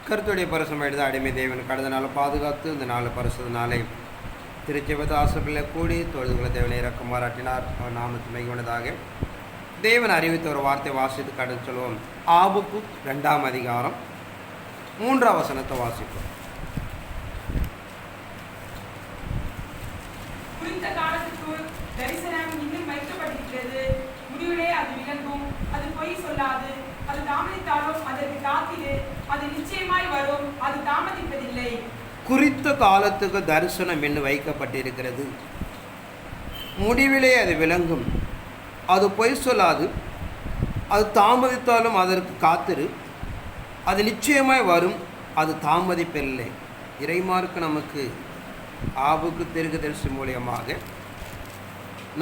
கருத்துடைய பரிசும் எழுத அடிமை தேவன் கடந்த நாள் பாதுகாத்து இந்த நாள் பரிசுத்த நாளை திருச்செபத்து ஆசிரியர்களை கூடி தொழுதுகளை தேவனை இறக்கம் பாராட்டினார். அவர் நாமத்து மைகுனதாக தேவன் அறிவித்த ஒரு வார்த்தை வாசித்து கடந்து சொல்வோம். ஆபுக்கு 2ஆம் அதிகாரம் 3ஆம் வசனத்தை வாசிப்போம். குறித்த காலத்துக்கு தரிசனம் இன்னும் வைக்கப்பட்டிருக்கிறது. முடிவிலே அது விளங்கும். அது பொய் சொல்லாது. அது தாமதித்தாலும் அதற்கு காத்திரு. அது நிச்சயமாய் வரும். அது தாமதிப்பதில்லை. குறித்த காலத்துக்கு தரிசனம் என்று வைக்கப்பட்டிருக்கிறது. முடிவிலே அது விளங்கும். அது பொய் சொல்லாது. அது தாமதித்தாலும் அதற்கு காத்திரு. அது நிச்சயமாய் வரும். அது தாமதிப்பில்லை. இறைமார்க்கு நமக்கு ஆபுக்கு தீர்க்கதரிசி மூலியமாக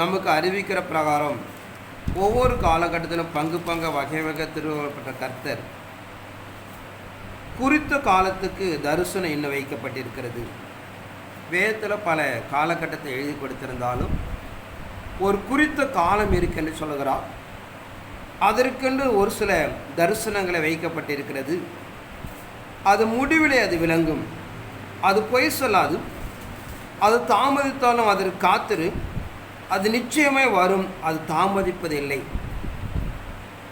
நமக்கு அறிவிக்கிற பிரகாரம் ஒவ்வொரு காலகட்டத்திலும் பங்கு வகை திருவப்பட்ட கர்த்தர் குறித்த காலத்துக்கு தரிசனம் இன்னும் வைக்கப்பட்டிருக்கிறது. வேதத்தில் பல காலகட்டத்தை எழுதி கொடுத்திருந்தாலும் ஒரு குறித்த காலம் இருக்குன்னு சொல்லுகிறார். அதற்கென்று ஒரு சில தரிசனங்களை வைக்கப்பட்டிருக்கிறது. அது முடிவிலே அது விளங்கும். அது பொய் சொல்லாது. அது தாமதித்தாலும் அதற்கு காத்திரு. அது நிச்சயமே வரும். அது தாமதிப்பதில்லை.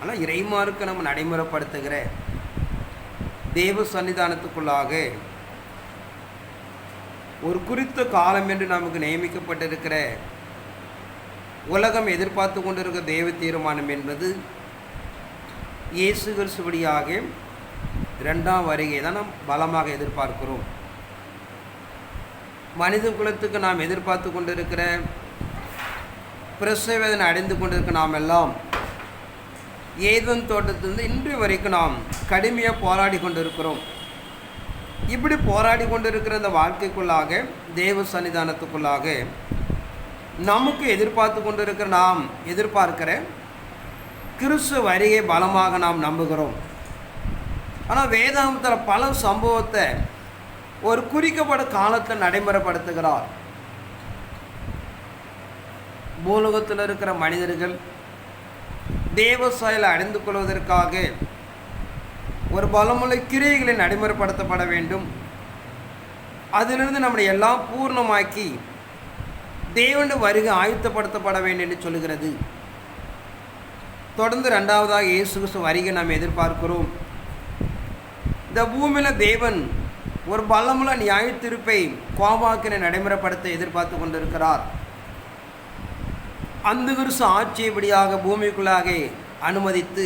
ஆனால் இறைமாருக்கு நம்ம நடைமுறைப்படுத்துகிற தேவ சன்னிதானத்துக்குள்ளாக ஒரு குறித்த காலம் என்று நமக்கு நியமிக்கப்பட்டிருக்கிற உலகம் எதிர்பார்த்து கொண்டிருக்கிற தேவ தீர்மானம் என்பது இயேசு கிறிஸ்துவடியாக 2ஆம் வருகை தான் நாம் பலமாக எதிர்பார்க்கிறோம். மனித குலத்துக்கு நாம் எதிர்பார்த்து கொண்டிருக்கிற பிரசவ வேதனை அடைந்து கொண்டிருக்க நாம் எல்லாம் ஏதேன் தோட்டத்திலிருந்து இன்று வரைக்கும் நாம் கடுமையாக போராடி கொண்டிருக்கிறோம். இப்படி போராடி கொண்டிருக்கிற இந்த வாழ்க்கைக்குள்ளாக தேவ சன்னிதானத்துக்குள்ளாக நமக்கு எதிர்பார்த்து கொண்டிருக்கிற நாம் எதிர்பார்க்கிற கிறிஸ்து வருகை பலமாக நாம் நம்புகிறோம். ஆனால் வேதாந்தத்தில் பல சம்பவத்தை ஒரு குறிக்கப்பட்ட காலத்தில் நடைமுறைப்படுத்துகிறார். பூலோகத்தில் இருக்கிற மனிதர்கள் தேவ செயலை அடைந்து கொள்வதற்காக ஒரு பலமுள்ள கிரியைகளை நடைமுறைப்படுத்தப்பட வேண்டும். அதிலிருந்து நம்முடைய எல்லாம் பூர்ணமாக்கி தேவனுடைய வருகை ஆயுத்தப்படுத்தப்பட வேண்டும் என்று சொல்கிறது. தொடர்ந்து 2ஆவதாக இயேசு கிறிஸ்து வருகை நாம் எதிர்பார்க்கிறோம். இந்த பூமியில் தேவன் ஒரு பலமுள்ள நியாய தீர்ப்பை கோபாக்கினை நடைமுறைப்படுத்த எதிர்பார்த்து கொண்டிருக்கிறார். அந்த கிறிஸ்து ஆட்சியபடியாக பூமிக்குள்ளாக அனுமதித்து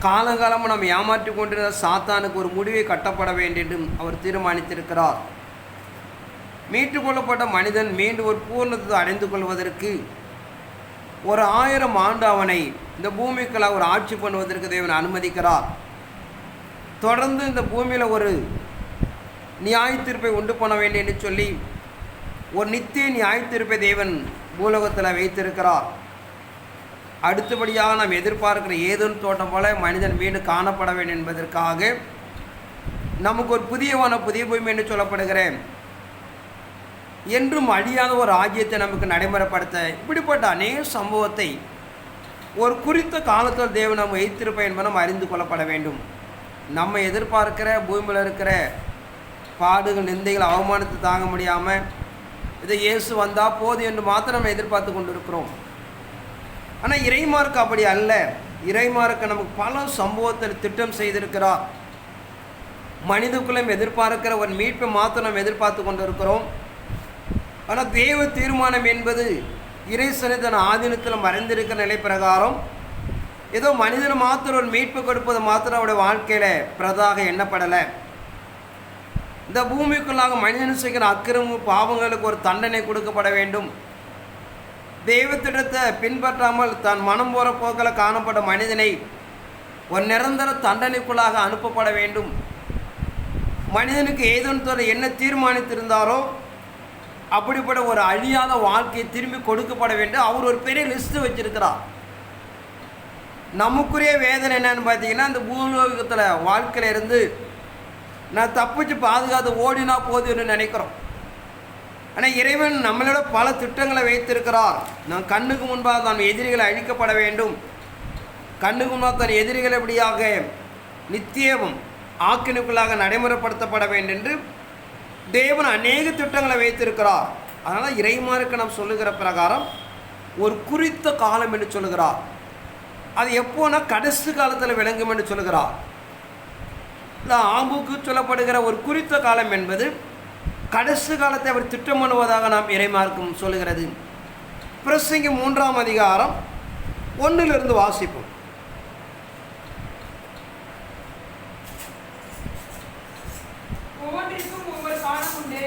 காலகாலமாக நாம் ஏமாற்றி கொண்டிருந்த சாத்தானுக்கு ஒரு முடிவை கட்டப்பட வேண்டும் என்றும் அவர் தீர்மானித்திருக்கிறார். மீட்டுக்கொள்ளப்பட்ட மனிதன் மீண்டும் ஒரு பூர்ணத்தை அடைந்து கொள்வதற்கு ஒரு 1000 ஆண்டு அவனை இந்த பூமிக்குள்ளாக ஒரு ஆட்சி பண்ணுவதற்கு தேவன் அனுமதிக்கிறார். தொடர்ந்து இந்த பூமியில் ஒரு நியாய தீர்ப்பை உண்டு பண்ண வேண்டும் என்று சொல்லி ஒரு நித்திய நியாய தீர்ப்பை தேவன் பூலோகத்தில் வைத்திருக்கிறார். அடுத்தபடியாக நாம் எதிர்பார்க்கிற ஏதேன் தோட்டம் போல மனிதன் வீடு காணப்பட வேண்டும் என்பதற்காக நமக்கு ஒரு புதிய பூமி என்று சொல்லப்படுகிற என்றும் அழியாத ஒரு ராஜ்யத்தை நமக்கு நடைமுறைப்படுத்த இப்படிப்பட்ட அநேக சம்பவத்தை ஒரு குறித்த காலத்தில் தேவன் நம்ம வைத்திருப்போம் என்பதை நம்ம அறிந்து கொள்ளப்பட வேண்டும். நம்ம எதிர்பார்க்கிற பூமியில் இருக்கிற பாடுகள், நிந்தைகள், அவமானத்தை தாங்க முடியாமல் இதை இயேசு வந்தால் போதும் என்று மாத்திரம் நம்ம எதிர்பார்த்து கொண்டு இருக்கிறோம். ஆனால் இறைமார்க்கு அப்படி அல்ல. இறைமார்க்கு நமக்கு பல சம்பவத்தில் திட்டம் செய்திருக்கிறார். மனிதக்குள்ளம் எதிர்பார்க்கிற ஒரு மீட்பை மாத்திரம் நம்ம எதிர்பார்த்து கொண்டு இருக்கிறோம். ஆனால் தேவ தீர்மானம் என்பது இறை சன்னிதான ஆதீனத்தில் மறைந்திருக்கிற நிலை பிரகாரம் ஏதோ மனிதன் மாத்திரம் ஒரு மீட்பு கொடுப்பது மாத்திரம் அவருடைய வாழ்க்கையில் பிரதாக எண்ணப்படலை. இந்த பூமிக்குள்ளாக மனிதன் செய்கிற அக்கிரம பாவங்களுக்கு ஒரு தண்டனை கொடுக்கப்பட வேண்டும். தெய்வத்திடத்தை பின்பற்றாமல் தன் மனம் போகிற போக்கில் காணப்பட்ட மனிதனை ஒரு நிரந்தர தண்டனைக்குள்ளாக அனுப்பப்பட வேண்டும். மனிதனுக்கு ஏதோ என்ன தீர்மானித்திருந்தாரோ அப்படிப்பட்ட ஒரு அழியாத வாழ்க்கையை திரும்பி கொடுக்கப்பட வேண்டும். அவர் ஒரு பெரிய லிஸ்ட்டு வச்சிருக்கிறார். நமக்குரிய வேதனை என்னன்னு பார்த்தீங்கன்னா, இந்த பூலோகத்தில் வாழ்க்கையில் இருந்து நான் தப்பிச்சு பாதுகாத்து ஓடினா போதுன்னு நினைக்கிறோம். ஆனால் இறைவன் நம்மளோட பல திட்டங்களை வைத்திருக்கிறார். நான் கண்ணுக்கு முன்பாக தான் எதிரிகளை அழிக்கப்பட வேண்டும். கண்ணுக்கு முன்பாக தன் எதிரிகள் எப்படியாக நித்தியம் ஆக்கினுக்குள்ளாக நடைமுறைப்படுத்தப்பட வேண்டும் என்று தேவன் அநேக திட்டங்களை வைத்திருக்கிறார். அதனால் இறைமாருக்கு நாம் சொல்லுகிற பிரகாரம் ஒரு குறித்த காலம் என்று சொல்லுகிறார். அது எப்போனா கடைசி காலத்தில் விளங்கும் என்று சொல்லுகிறார். இல்லை, ஆம்புக்கு சொல்லப்படுகிற ஒரு குறித்த காலம் என்பது கடைசி காலத்தை அவர் திட்டம் பண்ணுவதாக நாம் இறைமார்க்கம் சொல்லுகிறது. பிரசங்கி 3ஆம் அதிகாரம் 1 வாசிப்போம். ஒவ்வொன்றிற்கும் ஒவ்வொரு காலம் உண்டு.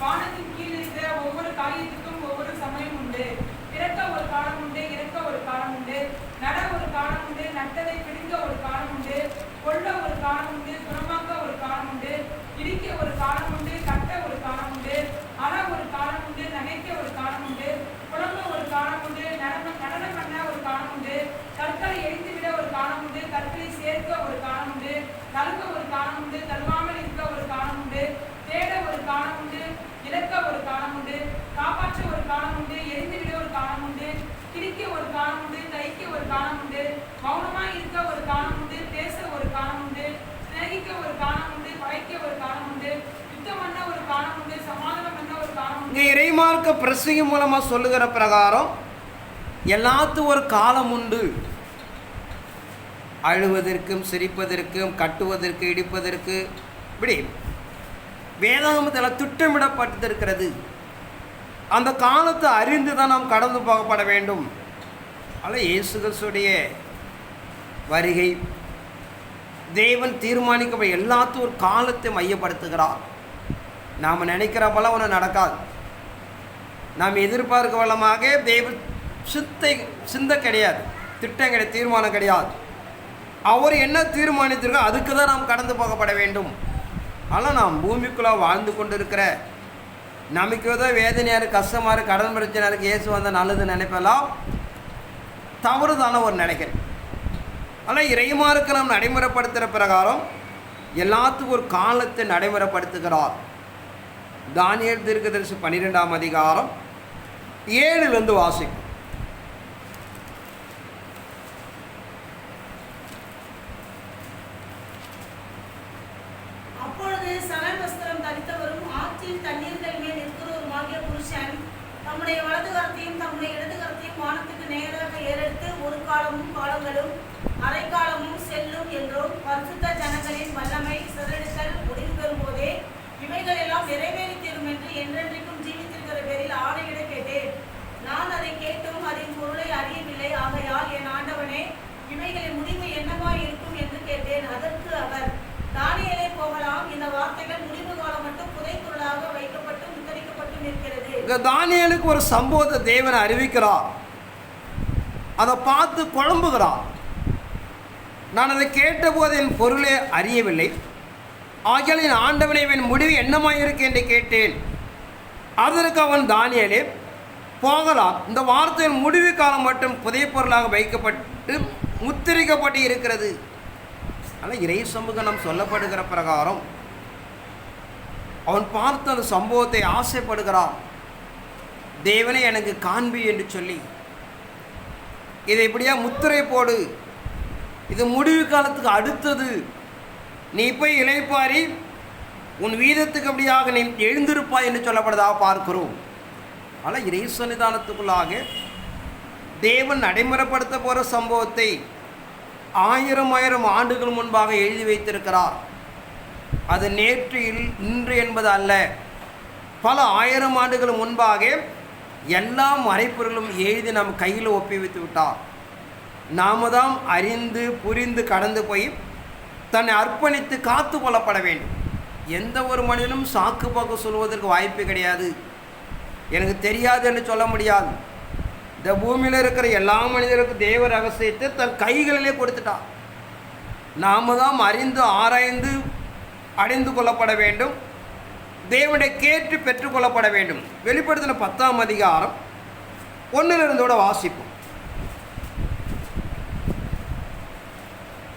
வானத்தின் கீழ் இருக்கிற ஒவ்வொரு காரியத்துக்கும் ஒவ்வொரு சமயம் உண்டு. பிறக்க ஒரு காலம் உண்டு, இறக்க ஒரு காலம் உண்டு. நட ஒரு காலம் உண்டு, நட்டதை பிடிக்க ஒரு காலம் உண்டு. கொள்ள ஒரு காலம் உண்டு, குணமாக்க ஒரு காலம் உண்டு. இடிக்க ஒரு காலம் உண்டு, கட்ட ஒரு காலம் உண்டு. அற ஒரு காலம் உண்டு, நகைக்க ஒரு காலம் உண்டு. புலம்ப ஒரு காலம் உண்டு, நடனம் பண்ண ஒரு காலம் உண்டு. கற்களை எரித்துவிட ஒரு காலம் உண்டு, கற்களை சேர்க்க ஒரு காலம் உண்டு. தழுவ ஒரு காலம் உண்டு, தழுவாமல் இருக்க ஒரு காலம் உண்டு. தேட ஒரு காலம் உண்டு, இழக்க ஒரு காலம் உண்டு. காப்பாற்ற ஒரு காலம் உண்டு, எரிந்துவிட ஒரு காலம் உண்டு. கிழிக்க ஒரு காலம் உண்டு, தைக்க ஒரு காலம் உண்டு. மௌனமாய் இருக்க ஒரு காலம் உண்டு, பேச ஒரு காலம் உண்டு. சிநேகிக்க ஒரு காலம் உண்டு, பகைக்க ஒரு காலம் உண்டு. யுத்தம் பண்ண ஒரு காலம் உண்டு, சமாதானம் பண்ண ஒரு காலம் உண்டு. இங்கே இறைமார்க்க பிரசங்கி மூலமா சொல்லுகிற பிரகாரம் எல்லாத்துக்கும் ஒரு காலம் உண்டு. அழுவதற்கும் சிரிப்பதற்கும் கட்டுவதற்கு இடிப்பதற்கு இப்படி வேதாகமத்தில் திட்டமிடப்பட்டிருக்கிறது. அந்த காலத்தை அறிந்து தான் நாம் கடந்து போகப்பட வேண்டும். அதில் இயேசு கிறிஸ்துடைய வருகை தேவன் தீர்மானிக்க எல்லாத்துக்கும் ஒரு காலத்தை மையப்படுத்துகிறார். நாம் நினைக்கிற போல ஒன்று நடக்காது. நாம் எதிர்பார்க்க வளமாக தேவ சிந்தை கிடையாது, திட்டம் கிடையாது, தீர்மானம் கிடையாது. அவர் என்ன தீர்மானித்திருக்கோ அதுக்கு தான் நாம் கடந்து போகப்பட வேண்டும். ஆனால் நாம் பூமிக்குள்ளே வாழ்ந்து கொண்டு இருக்கிற நமக்கு ஏதோ வேதனையாக இருக்குது, கஷ்டமாக இருக்குது, கடன் பிரச்சனை இருக்குது, இயேசு வந்தால் நல்லது நினைப்பெல்லாம் தவறுதான ஒரு நினைக்கிறேன். ஆனால் இறைமாருக்கு நாம் நடைமுறைப்படுத்துகிற பிரகாரம் எல்லாத்துக்கும் ஒரு காலத்தை நடைமுறைப்படுத்துகிறார். தானியேல் தீர்க்கதரிசி 12ஆம் அதிகாரம் 7 வாசிக்கும். தம்முடைய வலது கரத்தையும் தம்முடைய இடது கரத்தையும் வானத்துக்கு நேராக ஏறெடுத்து ஒரு காலமும் காலங்களும் அரைக்காலமும் செல்லும் என்றும் பரிசுத்த ஜனங்களின் வல்லமை சிதறடித்தல் முடிவு பெறும்போதே இவைகள் எல்லாம் நிறைவேறி தீரும் என்று என்றென்றைக்கும் ஜீவித்திருக்கிற பேரில் ஆணையிட கேட்டேன். நான் அதை கேட்டும் அதன் பொருளை அறியவில்லை. ஆகையால் என் ஆண்டவனே, இவைகளின் முடிவு என்னவாய் இருக்கும் என்று கேட்டேன். அதற்கு அவர், தானியேலே போகலாம், இந்த வார்த்தைகள் முடிவு காலம் மட்டும் புதைக்குள்ளாக வைக்கப்பட்டு முத்தரிக்கப்பட்டு நிற்கிறது. தானியேலுக்கு ஒரு சம்பவத்தை தேவன் அறிவிக்கிறார். அதை பார்த்து குழம்புகிறார். நான் அதை கேட்டபோது என் பொருளை அறியவில்லை. ஆகியால் என் ஆண்டவனை என் முடிவு என்னமாயிருக்கு என்று கேட்டேன். அதற்கு அவன், தானியேலே போகலாம், இந்த வார்த்தையின் முடிவு காலம் மட்டும் புதைய பொருளாக வைக்கப்பட்டு முத்திரிக்கப்பட்டு இருக்கிறது. ஆனால் இறை சமூகம் சொல்லப்படுகிற பிரகாரம் அவன் பார்த்து அந்த சம்பவத்தை ஆசைப்படுகிறான். தேவனே எனக்கு காண்பி என்று சொல்லி, இதை இப்படியா முத்திரை போடு, இது முடிவு காலத்துக்கு அடுத்தது, நீ போய் இளைப்பாரி உன் வீதத்துக்கு அப்படியாக நீ எழுந்திருப்பாய் என்று சொல்லப்படுவதாக பார்க்கிறோம். ஆனால் இறை சன்னிதானத்துக்குள்ளாக தேவன் நடைமுறைப்படுத்த போகிற சம்பவத்தை 1000 ஆண்டுகள் முன்பாக எழுதி வைத்திருக்கிறார். அது நேற்று இன்று என்பது அல்ல, பல 1000 ஆண்டுகள் முன்பாக எல்லா மறைப்பொருளும் எழுதி நம் கையில் ஒப்புவித்து விட்டார். நாம தான் அறிந்து புரிந்து கடந்து போய் தன்னை அர்ப்பணித்து காத்து கொள்ளப்பட வேண்டும். எந்த ஒரு மனிதனும் சாக்கு பாக்கு சொல்வதற்கு வாய்ப்பு கிடையாது. எனக்கு தெரியாது என்று சொல்ல முடியாது. இந்த பூமியில் இருக்கிற எல்லா மனிதருக்கும் தேவ ரகசியத்தை தன் கைகளிலே கொடுத்துட்டார். நாம தான் அறிந்து ஆராய்ந்து அடைந்து கொள்ளப்பட வேண்டும். தேவனை கேட்டு பெற்றுக்கொள்ளப்பட வேண்டும். வெளிப்படுத்தின 10ஆம் அதிகாரம் 1 வாசிப்போம்.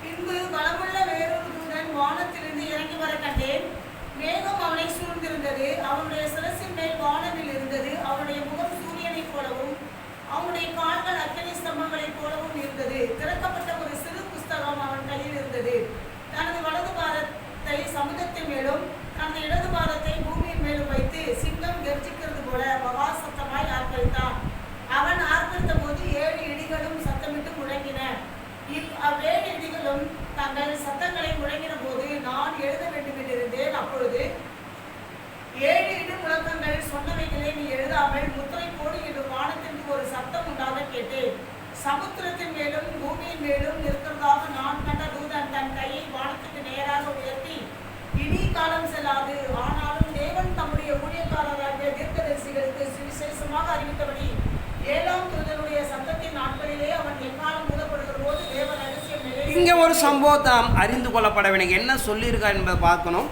பின்பு பலமுள்ள வேறொரு தூதன் வானத்திலிருந்து இறங்கி வர கண்டேன். மேகம் அவனை சூழ்ந்திருந்தது. அவனுடைய சிரசின் மேல் வானவில் இருந்தது. அவனுடைய முகம் சூரியனைப் போலவும் அவனுடைய கால்கள் அக்கினி ஸ்தம்பங்களைப் போலவும் இருந்தது. திறக்கப்பட்ட ஒரு சிறு புஸ்தகம் அவன் கையில் இருந்தது. தனது வலது சமுத்திரத்தின் மேலும் பூமியின் மேலும் இருக்கிறதாக நான் கண்ட தூதன் தன் கையை வானத்துக்கு நேராக உயர்த்தி, இனி காலம் செல்லாது, ஆனாலும் தேவன் தம்முடைய ஊழியக்காரராகிய தீர்க்கதரிசிகளுக்கு சுவிசேஷமாக அறிவித்தபடி 7ஆம் தூதனுடைய சத்தத்தின் நாட்களிலே அவன் எக்காலம் ஊதப்படுகிற போது தேவ ரகசியம் நிறைவேறும். இங்கே ஒரு சம்பவத்தை நாம் அறிந்து கொள்ளப்பட வேண்டும். என்ன சொல்லியிருக்கா என்பதை பார்க்கணும்.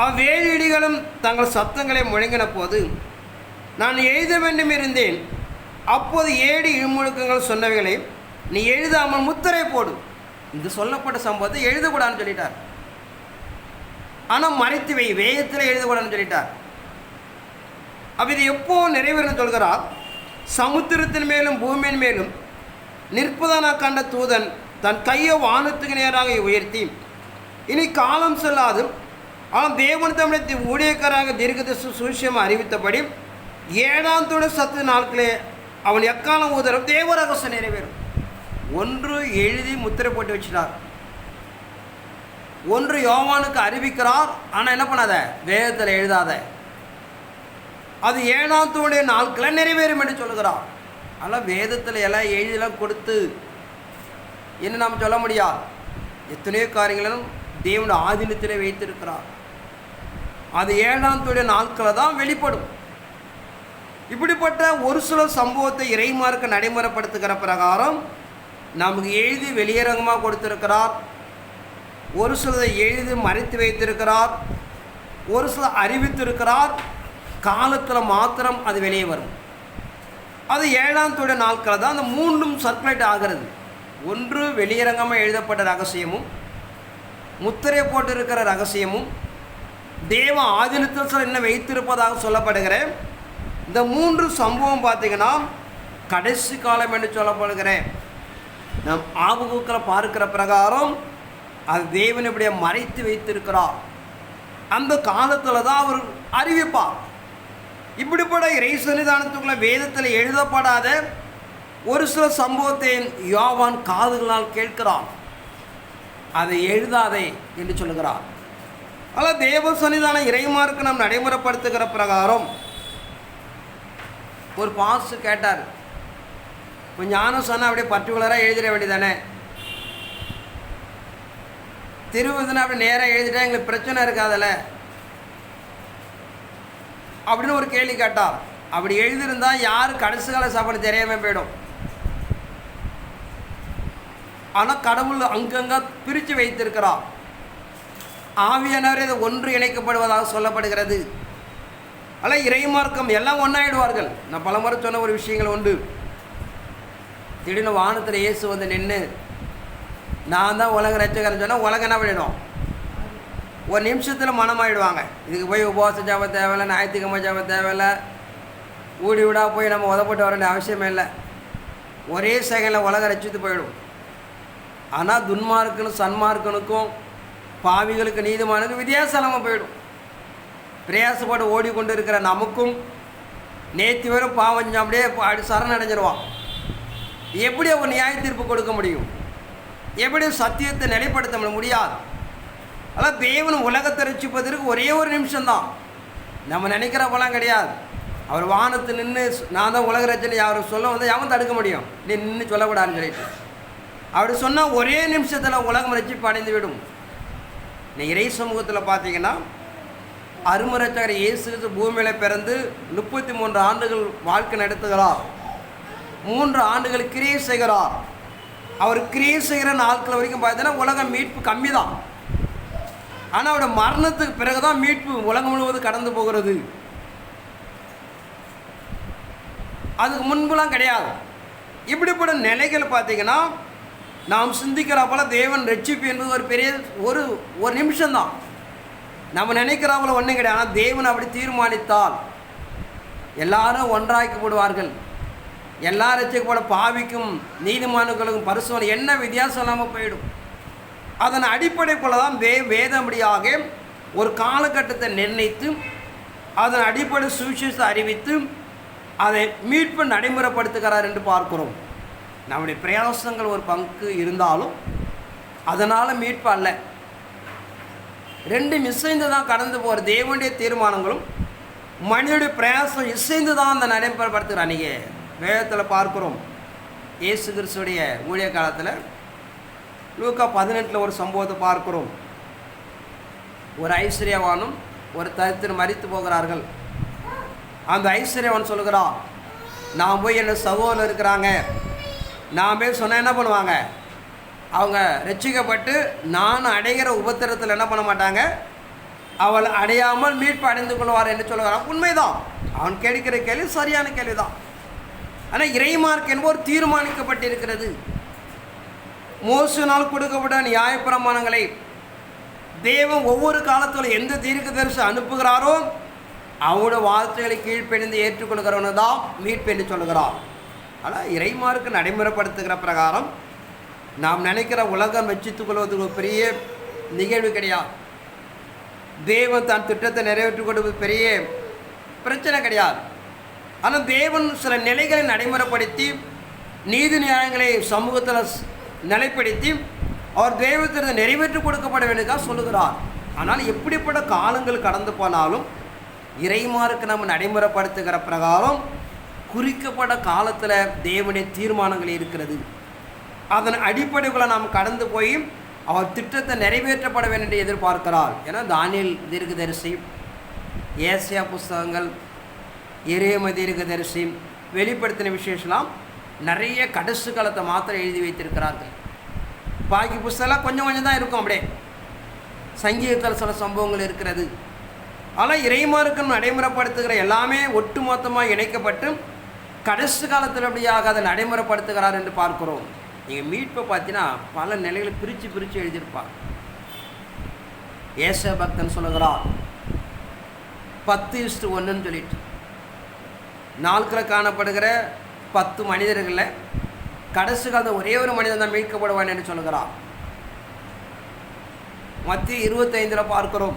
அவ்வேலிடிகளும் தங்கள் சத்தங்களை முழங்கின போது நான் எழுத வேண்டும் இருந்தேன். அப்போது 7 இழுமுழுக்கங்கள் சொன்னவைகளை நீ எழுதாமல் முத்திரை போடு. இந்த சொல்லப்பட்ட சம்பவத்தை எழுதக்கூடாதுன்னு சொல்லிட்டார். ஆனால் மறைத்து வை, வேகத்தில் எழுதக்கூடாதுன்னு சொல்லிட்டார். அப்போ இது எப்போ நிறைவேறும் சொல்கிறார்? சமுத்திரத்தின் மேலும் பூமியின் மேலும் நிற்பதான கண்ட தூதன் தன் கையை வானத்துக்கு நேராக உயர்த்தி, இனி காலம் செல்லாது, ஆனால் தேவன் தமிழத்தை ஊழியக்காராக தீர்க்கதரிசி சுவிசேஷம் அறிவித்தபடி 7ஆம் தூத சத்து நாட்களே அவன் எக்காலம் ஊதரும் தேவ ரகசியம் நிறைவேறும். ஒன்று எழுதி முத்திரை போட்டு வச்சிட்டார், ஒன்று யோவானுக்கு அறிவிக்கிறார். ஆனால் என்ன பண்ணாத, வேதத்தில் எழுதாத. அது 7ஆம் தூடைய நாட்களை நிறைவேறும் என்று சொல்லுகிறார். ஆனால் வேதத்தில் எல்லாம் எழுதிலாம் கொடுத்து என்ன நாம் சொல்ல முடியாது. எத்தனையோ காரியங்களும் தேவனுடைய ஆதீனத்திலே வைத்திருக்கிறார். அது 7ஆம் தூடைய நாட்களை தான் வெளிப்படும். இப்படிப்பட்ட ஒரு சில சம்பவத்தை இறைமார்க்க நடைமுறைப்படுத்துகிற பிரகாரம் நமக்கு எழுதி வெளியரங்கமாக கொடுத்திருக்கிறார். ஒரு சிலதை எழுதி மறைத்து வைத்திருக்கிறார், ஒரு சில அறிவித்திருக்கிறார். காலத்தில் மாத்திரம் அது வெளியே வரும். அது 7ஆம் தூய நாட்களில் தான் அந்த 3ம் சர்க்குலேட் ஆகிறது. ஒன்று வெளியரங்கமாக எழுதப்பட்ட ரகசியமும், முத்திரை போட்டிருக்கிற ரகசியமும், தேவ ஆதீனத்தில் சில என்ன வைத்திருப்பதாக சொல்லப்படுகிற இந்த 3 சம்பவம் பார்த்திங்கன்னா கடைசி காலம் என்று சொல்லப்படுகிற நம் ஆபகுக்கில் பார்க்கிற பிரகாரம் அது தேவன் இப்படியே மறைத்து வைத்திருக்கிறார். அந்த காலத்தில் தான் அவர் அறிவிப்பார். இப்படிப்பட்ட இறை சன்னிதானத்துக்குள்ள வேதத்தில் எழுதப்படாத ஒரு சில சம்பவத்தை யோவான் காதுகளால் கேட்கிறான். அதை எழுதாதே என்று சொல்லுகிறார். அதில் தேவ சன்னிதான இறைமார்க்கு நாம் நடைமுறைப்படுத்துகிற பிரகாரம் ஒரு பாஸ் கேட்டார், கொஞ்சம் ஞானம் சொன்னால் அப்படியே பர்டிகுலராக எழுதிட வேண்டியதானே, திருவுதுன்னா அப்படி நேராக எழுதிட்டா எங்களுக்கு பிரச்சனை இருக்காதில்ல அப்படின்னு ஒரு கேள்வி கேட்டார். அப்படி எழுதியிருந்தால் யார் கடைசி கால சாப்பாடு தெரியாமல் போயிடும். ஆனால் கடவுள் அங்கங்கே பிரித்து வைத்திருக்கிறார். ஆவியானவரே இது ஒன்று இணைக்கப்படுவதாக சொல்லப்படுகிறது. அல்ல இறைமார்க்கம் எல்லாம் ஒன்றாயிடுவார்கள். நான் பலமுறை சொன்ன ஒரு விஷயங்கள் உண்டு. திடீர்னு வானத்தில் இயேசு வந்து நின்று நான் தான் உலக ரட்சகர்னு சொன்னால் உலகம் என்ன பண்ணிடும்? ஒரு நிமிஷத்தில் மனமாயிடுவாங்க. இதுக்கு போய் உபவாச ஜாபம் தேவையில்லை, ஞாயிற்றுக்கிழமை ஜாபம் தேவையில்லை, ஊடி விடா போய் நம்ம உதப்பட்டு வர வேண்டிய அவசியமே இல்லை. ஒரே செகண்டில் உலகம் ரட்சித்து போயிடும். ஆனால் துன்மார்க்கனும் சன்மார்க்கனுக்கும் பாவிகளுக்கு நீதிமானுக்கும் வித்தியாசமாக போயிடும். பிரயாசப்பட்டு ஓடிக்கொண்டு இருக்கிற நமக்கும் நேற்று வரும் பாவம் அப்படியே சரணடைஞ்சிருவான். எப்படி அவர் நியாய தீர்ப்பு கொடுக்க முடியும்? எப்படி சத்தியத்தை நிலைப்படுத்த முடியாது. அதான் தேவன் உலகத்தை ரட்சிப்பதற்கு ஒரே ஒரு நிமிஷம்தான். நம்ம நினைக்கிறப்பெல்லாம் கிடையாது. அவர் வானத்து நின்று நான் தான் உலக ரட்சனை அவர் சொல்ல வந்து அவன் தடுக்க முடியும்? நீ நின்று சொல்லக்கூடாதுன்னு சொல்லிட்டு அப்படி சொன்னால் ஒரே நிமிஷத்தில் உலகம் ரட்சிப்பு அடைந்து விடும். நீ இறை சமூகத்தில் பார்த்தீங்கன்னா அருமரட்சகர் இயேசு பூமியில் பிறந்து 33 ஆண்டுகள் வாழ்க்கை நடத்துகிறார். 3 ஆண்டுகள் கிரியை செய்கிறார். அவர் கிரியை செய்கிற நாட்கள் வரைக்கும் பார்த்தீங்கன்னா உலகம் மீட்பு கம்மி தான். ஆனால் அவருடைய மரணத்துக்கு பிறகு தான் மீட்பு உலகம் முழுவதும் கடந்து போகிறது. அதுக்கு முன்புலாம் கிடையாது. இப்படிப்பட்ட நிலைகள் பார்த்தீங்கன்னா நாம் சிந்திக்கிறப்போல தேவன் ரட்சிப்பு என்பது ஒரு பெரிய ஒரு நிமிஷம்தான். நம்ம நினைக்கிறவங்கள ஒன்றும் கிடையாது. ஆனால் தேவன் அப்படி தீர்மானித்தால் எல்லாரும் ஒன்றாக்கப்படுவார்கள். எல்லா ரட்சிக்கப்பட பாவிக்கும் நீதிமான்களுக்கும் பரிசுத்தம் என்ன வித்தியாசம் இல்லாமல் போயிடும். அதன் அடிப்படை போல தான் வேதம்படியாக ஒரு காலகட்டத்தை நிர்ணயித்து அதன் அடிப்படை சுவிசேஷத்தை அறிவித்து அதை மீட்பு நடைமுறைப்படுத்துகிறார் என்று பார்க்கிறோம். நம்முடைய பிரயாசங்கள் ஒரு பங்கு இருந்தாலும் அதனால் மீட்பு அல்ல. 2 இசைந்து தான் கடந்து போகிற தேவனுடைய தீர்மானங்களும் மனிதனுடைய பிரயாசம் இசைந்து தான் அந்த நடைமுறைப்படுத்துகிறார். நீங்கள் வேதத்தில் பார்க்குறோம். இயேசு கிறிஸ்துடைய ஊழிய காலத்தில் லூக்கா 18 ஒரு சம்பவத்தை பார்க்கிறோம். ஒரு ஐஸ்வர்யவானும் ஒரு தரித்திரனும் மரித்து போகிறார்கள். அந்த ஐஸ்வர்யவான் சொல்லுகிறான், நான் போய் என்ன சகோதரர் இருக்கிறாங்க, நான் போய் சொன்ன என்ன பண்ணுவாங்க, அவங்க ரட்சிக்கப்பட்டு நான் அடைகிற உபத்திரத்தில் என்ன பண்ண மாட்டாங்க, அவள் அடையாமல் மீட்பு அடைந்து கொள்வார் என்று சொல்லுகிறான். உண்மைதான், அவன் கேட்கிற கேள்வி சரியான கேள்விதான். ஆனால் இறைமார்க் என்பது தீர்மானிக்கப்பட்டிருக்கிறது. மோசனால் கொடுக்கப்பட்ட நியாயப்பிரமாணங்களை தேவன் ஒவ்வொரு காலத்தில் எந்த தீர்க்கதரிசி அனுப்புகிறாரோ அவனோட வார்த்தைகளை கீழ்ப்படிந்து ஏற்றுக்கொள்கிறவனு தான் மீட்பு என்று சொல்கிறான். ஆனால் இறைமார்க்கு நடைமுறைப்படுத்துகிற பிரகாரம் நாம் நினைக்கிற உலகம் வச்சித்துக் கொள்வதுக்கு ஒரு பெரிய நிகழ்வு கிடையாது. தேவன் தன் திட்டத்தை நிறைவேற்றிக் கொள்வது பெரிய பிரச்சனை கிடையாது. ஆனால் தேவன் சில நிலைகளை நடைமுறைப்படுத்தி நீதி நியாயங்களை சமூகத்தில் நிலைப்படுத்தி அவர் தெய்வத்திற்கு நிறைவேற்றி கொடுக்கப்பட வேண்டியதாக சொல்லுகிறார். ஆனால் எப்படிப்பட்ட காலங்கள் கடந்து போனாலும் இறைமாருக்கு நம்ம நடைமுறைப்படுத்துகிற பிரகாரம் குறிக்கப்பட்ட காலத்தில் தேவனுடைய தீர்மானங்கள் இருக்கிறது. அதன் அடிப்படைகளை நாம் கடந்து போய் அவர் திட்டத்தை நிறைவேற்றப்பட வேண்டும் என்று எதிர்பார்க்கிறார். ஏன்னா தானியேல் தீர்க்கதரிசி, ஏசாயா புஸ்தகங்கள், எரேமியா தீர்க்கதரிசி, வெளிப்படுத்தின விசேஷம்லாம் நிறைய கடைசி காலத்தை மாத்திரம் எழுதி வைத்திருக்கிறார்கள். பாக்கி புஸ்தகம் கொஞ்சம் கொஞ்சம் தான் இருக்கும். அப்படியே சங்கீதத்தில் சில சம்பவங்கள் இருக்கிறது. ஆனால் இறைமாருக்கு நடைமுறைப்படுத்துகிற எல்லாமே ஒட்டுமொத்தமாக இணைக்கப்பட்டு கடைசி காலத்தில் எப்படியாக அதை நடைமுறைப்படுத்துகிறார் என்று பார்க்கிறோம். நீங்கள் மீட்பை பார்த்தீங்கன்னா பல நிலைகளை பிரித்து எழுதியிருப்பார். ஏச பக்தன் சொல்லுகிறார் 10:1 சொல்லிட்டு நாட்களில் காணப்படுகிற 10 மனிதர்களில் கடைசி காலத்தில் ஒரே ஒரு மனிதன் தான் மீட்கப்படுவான் என்று சொல்லுகிறார். மத்திய 25 பார்க்கிறோம்,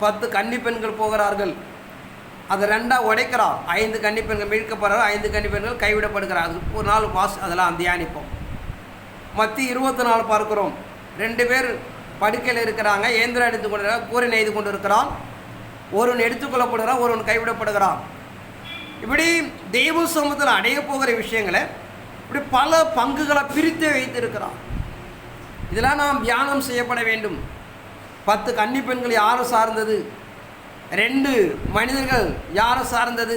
10 கன்னி பெண்கள் போகிறார்கள், அதை 2 உடைக்கிறார். 5 கன்னி பெண்கள் மீட்கப்படுறார், 5 கன்னி பெண்கள் கைவிடப்படுகிறார். அது ஒரு நாள் அதெல்லாம் தியானிப்போம். மத்திய 24 பார்க்கிறோம், 2 பேர் படுக்கையில் இருக்கிறாங்க, இயந்திரம் எடுத்து கொண்டு கூரை நெய்து கொண்டு இருக்கிறான், ஒருவன் எடுத்துக்கொள்ளப்படுகிறான், ஒருவன் கைவிடப்படுகிறான். இப்படி தெய்வ சமூகத்தில் அடைய போகிற விஷயங்களை இப்படி பல பங்குகளை பிரித்து வைத்திருக்கிறான். இதெல்லாம் நாம் தியானம் செய்யப்பட வேண்டும். 10 கன்னி பெண்கள் யாரை சார்ந்தது, 2 மனிதர்கள் யாரை சார்ந்தது,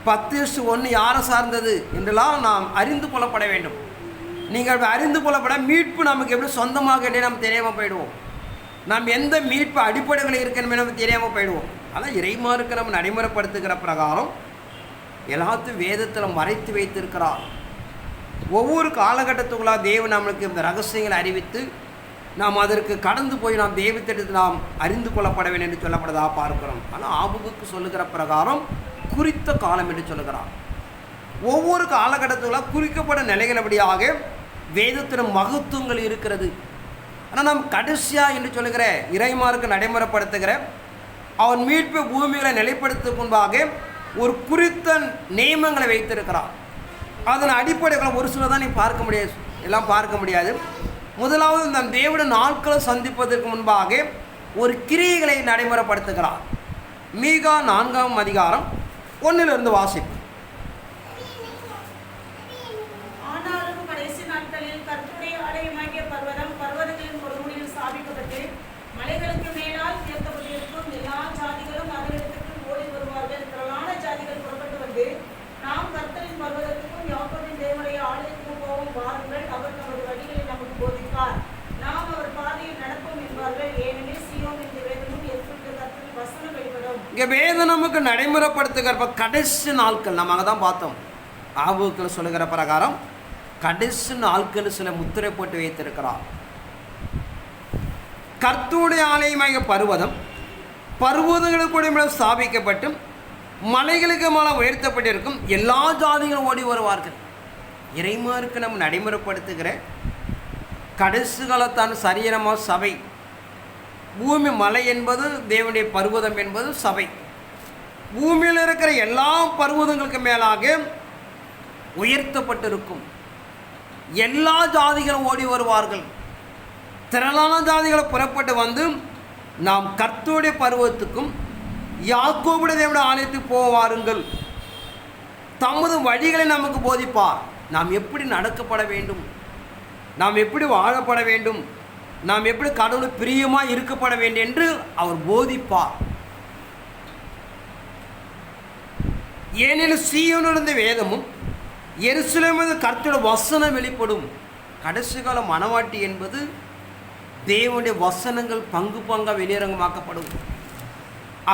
10:1 யாரை சார்ந்தது என்றெல்லாம் நாம் அறிந்து கொள்ளப்பட வேண்டும். நீங்கள் அறிந்து கொள்ளப்பட மீட்பு நமக்கு எப்படி சொந்தமாக நம்ம தெரியாமல் போயிடுவோம். நாம் எந்த மீட்பு அடிப்படைகள் இருக்கணுமே நம்ம தெரியாமல் போயிடுவோம். ஆனால் இறைமாருக்கு நம்ம நடைமுறைப்படுத்துகிற பிரகாரம் எல்லாத்தையும் வேதத்தில் மறைத்து வைத்திருக்கிறார். ஒவ்வொரு காலகட்டத்துக்குள்ளாக தேவன் நம்மளுக்கு இந்த ரகசியங்களை அறிவித்து நாம் அதற்கு கடந்து போய் நாம் தெய்வத்திட்டத்தை நாம் அறிந்து கொள்ளப்பட வேண்டும் என்று சொல்லப்படதாக பார்க்கிறோம். ஆனால் ஆபுகுக்கு சொல்லுகிற பிரகாரம் குறித்த காலம் என்று சொல்லுகிறார். ஒவ்வொரு காலகட்டத்துக்குள்ளாக குறிக்கப்பட்ட நிலைகளபடியாக வேதத்தின் மகத்துவங்கள் இருக்கிறது. ஆனால் நாம் கடைசியாக என்று சொல்லுகிற இறைமாருக்கு நடைமுறைப்படுத்துகிற அவன் மீட்பு பூமிகளை நிலைப்படுத்தும் முன்பாக ஒரு குறித்த நியமங்களை வைத்திருக்கிறார். அதன் அடிப்படைகளை ஒரு சில தான் நீ பார்க்க முடியாது, எல்லாம் பார்க்க முடியாது. முதலாவது நம் தேவனுடைய நாட்களை சந்திப்பதற்கு முன்பாக ஒரு கிரியைகளை நடைமுறைப்படுத்துகிறார். மீகா 4ஆம் அதிகாரம் 1 வாசிப்பு. ஆனாலும் கடைசி நாட்களில் கர்த்தருடைய ஆலயமாகிய பர்வதம் பர்வதங்களின் கொடுமுடியில் ஸ்தாபிக்கப்பட்டு மலைகளுக்கு மேலால் உயர்த்தப்பட்டிருக்கும். எல்லா ஜாதிகளும் அதனிடத்திற்கு ஓடி வருவார்கள். திரளான ஜாதிகள் புறப்பட்டு வந்து நாம் கர்த்தரின் பர்வதத்துக்கும் யாக்கோபின் தேவனுடைய ஆலயத்துக்கும் போவோம், வாருங்கள், அவர் நமது வழிகளை நமக்கு போதிப்பார், நாம் அவர் பாதையில் நடப்போம் என்பார்கள். ஏனெனில் சீயோன் என்ற வேதமும் எருசலேமின் கர்த்தரின் வசனம் வெளிப்படும். இங்கே வேதம் நமக்கு நடைமுறைப்படுத்துகிற கடைசி நாட்கள் நம்ம அங்கே தான் பார்த்தோம். ஆபுக்கள் சொல்லுகிற பிரகாரம் கடைசி நாட்கள் சில முத்திரை போட்டு வைத்திருக்கிறார். கர்த்தருடைய ஆலயமாக பர்வதம் பர்வதங்களுக்கு ஸ்தாபிக்கப்பட்டு மலைகளுக்கு மேலே உயர்த்தப்பட்டிருக்கும். எல்லா ஜாதிகளும் ஓடி வருவார்கள். இறைமாருக்கு நம்ம நடைமுறைப்படுத்துகிற கடைசி காலத்தான சரீரமாக சபை. பூமி மலை என்பது தேவனுடைய பர்வதம் என்பது சபை. பூமியில் இருக்கிற எல்லா பர்வதங்களுக்கு மேலாக உயர்த்தப்பட்டிருக்கும். எல்லா ஜாதிகளும் ஓடி வருவார்கள். திரளான ஜாதிகளை புறப்பட்டு வந்து நாம் கர்த்தருடைய பர்வதத்துக்கும் யாக்கோபுடைய தேவனுடைய ஆலயத்துக்கு போவாருங்கள், தமது வழிகளை நமக்கு போதிப்பார். நாம் எப்படி நடக்கப்பட வேண்டும், நாம் எப்படி வாழப்பட வேண்டும், நாம் எப்படி கடவுள் பிரியமாக இருக்கப்பட வேண்டும் என்று அவர் போதிப்பார். ஏனெனில் சீயோனிலிருந்து வேதமும் எருசலேமிலிருந்து கர்த்தருடைய வசனம் வெளிப்படும். கடைசி கால மனவாட்டி என்பது தேவனுடைய வசனங்கள் பங்கு பங்காக வெளியரங்கமாக்கப்படும்.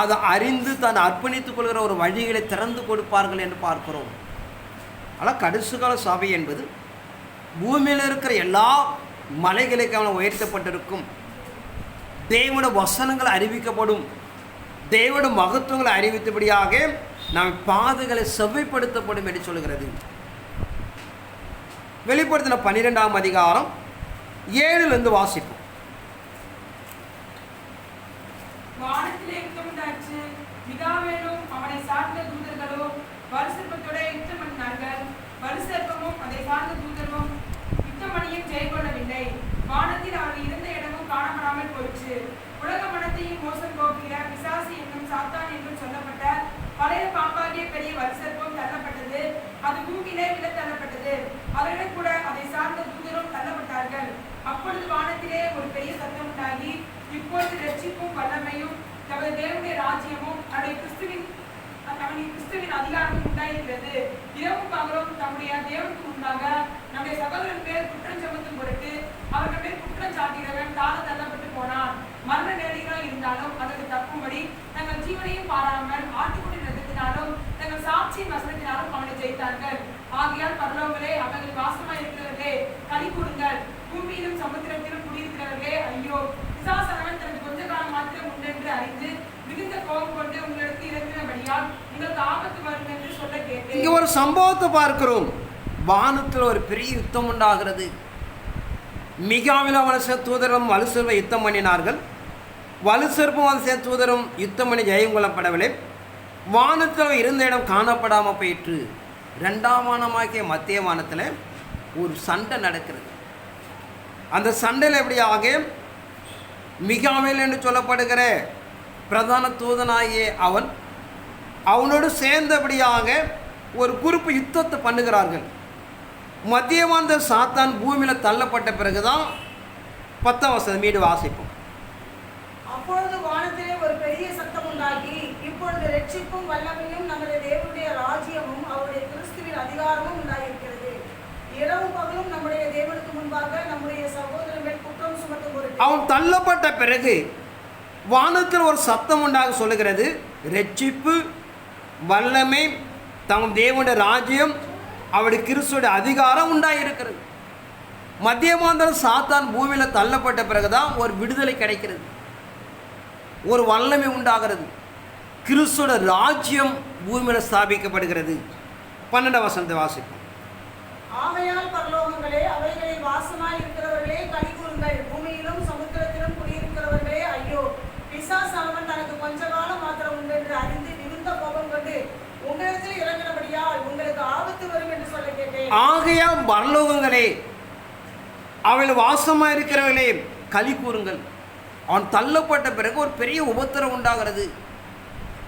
அதை அறிந்து தான் அர்ப்பணித்துக் கொள்கிற ஒரு வழிகளை திறந்து கொடுப்பார்கள் என்று பார்க்கிறோம். ஆனால் கடைசி கால சபை என்பது பூமியில் இருக்கிற எல்லா மலைகளுக்கான உயர்த்தப்பட்டிருக்கும். தேவனுடைய வசனங்கள் அறிவிக்கப்படும். தேவனுடைய மகத்துவங்களை அறிவித்தபடியாக நம் பாதைகளை செவ்வைப்படுத்தப்படும் என்று சொல்கிறது. வெளிப்படுத்தின 12ஆம் அதிகாரம் 7 வாசிப்போம். வானத்திலே யுத்தம் உண்டாச்சு. மிகாவேலும் அவனை சார்ந்த தூதர்களோ வலுசர்ப்பத்தோட யுத்தம் பண்ணினார்கள். வலுசர்ப்பமும் அதை சார்ந்த தூதரும் யுத்தம் பண்ணியும் ஜெயம் கொள்ளவில்லை. வானத்தில் அவர்கள் இருந்த இடமும் காணப்படாமல் போயிற்று. உலக மனத்தையும் மோசம் போகிற பிசாசு என்னும் சாத்தான் என்றும் சொல்லப்பட்ட பழைய பாம்பாகிய பெரிய வலுசர்ப்பம் தள்ளப்பட்டது. அது பூமியிலே விழ தள்ளப்பட்டது. அவர்கள் கூட அதை சார்ந்த தூதரும் தள்ளப்பட்டார்கள். அப்பொழுது வானத்திலே ஒரு பெரிய சத்தம் உண்டாகி, இப்பொழுது ரட்சிப்பும் வல்லமையும் தமது தேவனுடைய ராஜ்யமும் அவருடைய கிறிஸ்துவின் அதிகாரமும் உண்டாயிருக்கிறது. இரவும் பகலும் தம்முடைய தேவனுக்கு முன்பாக நம்முடைய சகோதரன் பேர் குற்றம் சுமத்தும் பொருட்டு அவர்கள் பேர் குற்றம் சாட்டுகிறவன் தாழ தள்ளப்பட்டு போனான். மரண நிலைகளாக இருந்தாலும் அதற்கு தப்பும்படி தங்கள் ஜீவனையும் பாராமல் ஆட்டுக்குடி ரத்தத்தினாலும் தங்கள் சாட்சியின் வசனத்தினாலும் அவனை ஜெயித்தார்கள். ஆகையால் பரலோகங்களே, அவர்கள் வாசமாய் இருக்கிறவர்களே களி கூறுங்கள். பூமியிலும் சமுத்திரத்திலும் குடியிருக்கிறவர்களே ஐயோ, பிசாசானவன் தனக்கு கொஞ்ச காலம் மாத்திரம் உண்டென்று அறிந்து மிகுந்த கோபம் கொண்டு உங்களுக்கு இறங்கினபடியால் உங்களுக்கு ஆபத்து வரும் என்று சொல்ல கேட்டேன். இங்கே ஒரு சம்பவத்தை பார்க்கிறோம். வானத்தில் ஒரு பெரிய யுத்தம் உண்டாகிறது. மிகாவில் அவனை தூதரும் வலுசர்வை யுத்தம் பண்ணினார்கள். வலுசர்ப்பும் அவனை தூதரும் யுத்தம் பண்ணி ஜெயம் கொள்ளப்படவில்லை. வானத்தில் இருந்த இடம் காணப்படாமல் போயிற்று. 2ஆம் வானமாகிய மத்திய வானத்தில் ஒரு சண்டை நடக்கிறது. அந்த சண்டையில் எப்படியாக மிகாவேல் என்று சொல்லப்படுகிற பிரதான தூதனாகிய அவனோடு சேர்ந்தபடியாக ஒரு குறிப்பு யுத்தத்தை பண்ணுகிறார்கள். மத்தியவாந்த சாத்தான் பூமியில் தள்ளப்பட்ட பிறகுதான் 10ஆம் வசனம் மீது வாசிப்போம். அப்பொழுது வானத்திலே ஒரு பெரிய சத்தம் உண்டாகி, இப்பொழுது ரட்சிப்பும் வல்லமையும் நமது தேவனுடைய ராஜ்யமும் அவருடைய கிறிஸ்துவின் அதிகாரமும் உண்டாயிருக்கிறது. இரவும் பகலும் நம்முடைய தேவனுக்கு முன்பாக நம்முடைய சகோதரர்கள் குற்றம் சுமத்தும் பொருட்டு அவன் தள்ளப்பட்ட பிறகு வானத்தில் ஒரு சத்தம் உண்டாக சொல்லுகிறது, ரட்சிப்பு வல்லமை தம் தேவனுடைய ராஜ்யம் அவருடைய கிறிஸ்துவோட அதிகாரம் உண்டாயிருக்கிறது. மத்தியமாந்தரம் சாத்தான் பூமியில் தள்ளப்பட்ட பிறகுதான் ஒரு விடுதலை கிடைக்கிறது, ஒரு வல்லமை உண்டாகிறது, கிறிஸ்துவோட ராஜ்யம் பூமியில் ஸ்தாபிக்கப்படுகிறது. 12ஆம் வசனத்தை வாசிப்போம். ஆகையால் பரலோகங்களே, அவைகளில் வாசமாய் இருக்கிறவர்களே களி கூறுங்கள். பூமியிலும் சமுத்திரத்திலும் குடியிருக்கிறவர்களே ஐயோ, பிசாசானவன் தனக்கு கொஞ்ச காலம் மாத்திரம் உண்டென்று அறிந்து மிகுந்த கோபம் கொண்டு உங்களிடத்தில் இறங்கினபடியால் உங்களுக்கு ஆபத்து வரும் என்று சொல்ல கேட்டேன். ஆகையால் பரலோகங்களே, அவள் வாசமாக இருக்கிறவர்களே களி கூறுங்கள். அவன் தள்ளப்பட்ட பிறகு ஒரு பெரிய உபத்திரம் உண்டாகிறது.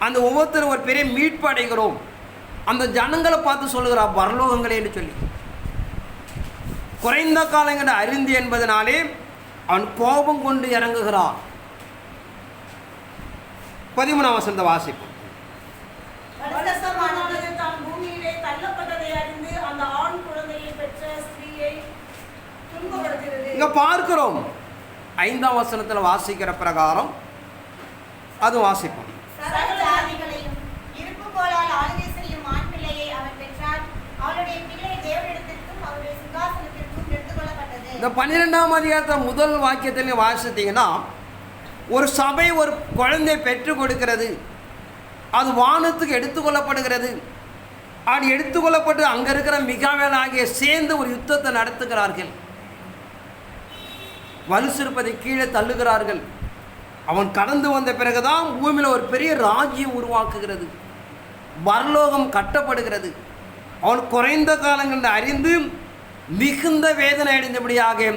அந்த உபத்திரம் ஒரு பெரிய மீட்பு அடைகிறோம். அந்த ஜனங்களை பார்த்து சொல்லுகிறார் பரலோகங்களே என்று சொல்லி. குறைந்த காலங்களை அறிந்து என்பதனாலே அவன் கோபம் கொண்டு இறங்குகிறான். 13ஆம் வசனத்தை வாசிப்போம். தான் பூமியிலே தள்ளப்பட்டதை அறிந்து அந்த ஆண் குழந்தையை பெற்ற ஸ்திரீயை துன்பப்படுத்துகிறது. இங்க பார்க்கிறோம் 5ஆம் வசனத்தில் வாசிக்கிற பிரகாரம் அது வாசிப்போம். சகல ஜாதிகளையும் இருப்பு கோலால் ஆளுகை செய்யும் ஆண் பிள்ளையை அவன் பெற்றான். அவளுடைய பிள்ளை தேவனிடத்திற்கும் அவருடைய சிங்காசனத்திற்கும் எடுத்துக்கொள்ளப்பட்டது. இந்த 12ஆம் அதிகாரத்தில் முதல் வாக்கியத்தில் வாசித்தீங்கன்னா, ஒரு சபை ஒரு குழந்தை பெற்று கொடுக்கிறது. அது வானத்துக்கு எடுத்துக்கொள்ளப்படுகிறது. அது எடுத்துக்கொள்ளப்பட்டு அங்கே இருக்கிற மிகாவேல் ஆகிய சேர்ந்து ஒரு யுத்தத்தை நடத்துகிறார்கள். வலுசிருப்பதை கீழே தள்ளுகிறார்கள். அவன் கடந்து வந்த பிறகுதான் பூமியில் ஒரு பெரிய ராஜ்யம் உருவாக்குகிறது. பரலோகம் கட்டப்படுகிறது. அவன் குறைந்த காலங்கள் அறிந்து மிகுந்த வேதனை அடைந்தபடியாக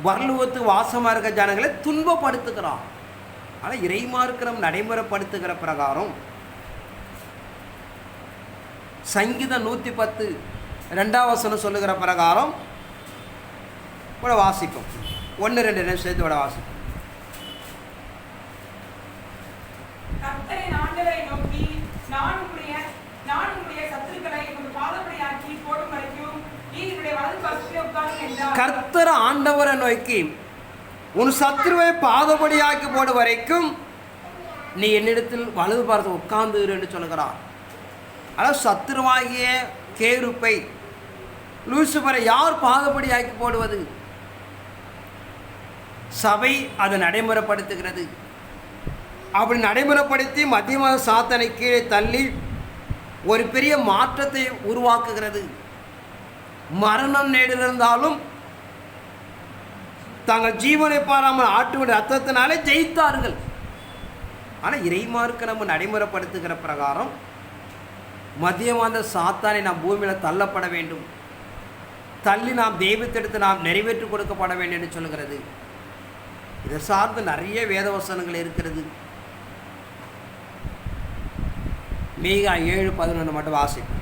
பரலோகத்து வாசமாக இருக்கிற ஜனங்களை துன்பப்படுத்துகிறான். ஆனால் இறைமார்க்கம் நடைமுறைப்படுத்துகிற பிரகாரம் சங்கீதம் 110 2ஆம் வசனம் சொல்லுகிற பிரகாரம் கூட வாசிப்போம். 1-2 சேர்த்தோட வாசிப்போம். கர்த்தரின் ஆண்டவரை நோக்கி, நான் உம்முடைய சத்துருக்களை உமது பாதபடியாக்கி போடும் வரைக்கும் நீர் என்னுடைய வலது பார்சத்திலே உட்காரும் என்றார். கர்த்தர் ஆண்டவரை நோக்கி, உன் சத்துருவை பாதபடியாக்கி போடும் வரைக்கும் நீ என்னிடத்தில் வலது பார்த்து உட்கார்ந்து என்று சொல்லுகிறார். அதாவது சத்துருவாகிய கேருப்பை லூசிபரை யார் பாதபடியாக்கி போடுவது? சபை அதை நடைமுறைப்படுத்துகிறது. அப்படி நடைமுறைப்படுத்தி மத்திய சாத்தனை கீழே தள்ளி ஒரு பெரிய மாற்றத்தை உருவாக்குகிறது. மரணம் நேரிருந்தாலும் தங்கள் ஜீவனை பாராமல் ஆட்டுடைய ரத்தத்தினாலே ஜெயித்தார்கள். ஆனால் இறைமார்க்க நம்ம நடைமுறைப்படுத்துகிற பிரகாரம் மத்தியமான சாத்தானை நாம் பூமியில் தள்ளப்பட வேண்டும், தள்ளி நாம் தெய்வத்திடத்து நாம் நிறைவேற்றி கொடுக்கப்பட வேண்டும் என்று சொல்கிறது. இதை சார்ந்து நிறைய வேதவசனங்கள் இருக்கிறது. மீகா 7:11 மட்டும் வாசிப்போம்.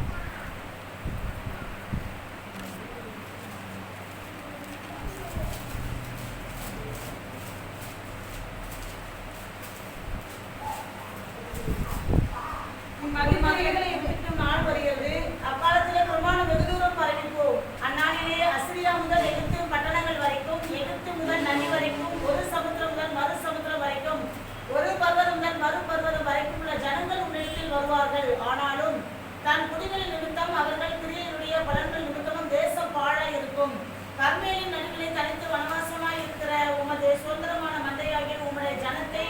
உன் மதிமகளை எதிர்க்கும் நாள் வருகிறது. அக்காலத்திலே பிரமாணம் வெகு தூரம் பரவிப்போம். அந்நாளிலே அசிரியா முதல் எகிப்து பட்டணங்கள் வரைக்கும், எகிப்து முதல் நதி வரைக்கும், ஒரு சமுத்திரம் முதல் மறு சமுத்திரம் வரைக்கும், ஒரு பர்வதம் முதல் மறு பர்வதம் வரைக்கும் உள்ள ஜனங்கள் உன்னிடத்தில் வருவார்கள். ஆனாலும் தன் குடிகளின் நிமித்தம் அவர்கள் கிரியையுடைய பலன்கள் நிமித்தமும் தேசம் பாழாய் இருக்கும். கர்மேலின் நதிகளை தனித்து வனவாசமாய் இருக்கிற உமது சுதந்திரமான மந்தையாகிய உம்முடைய ஜனத்தை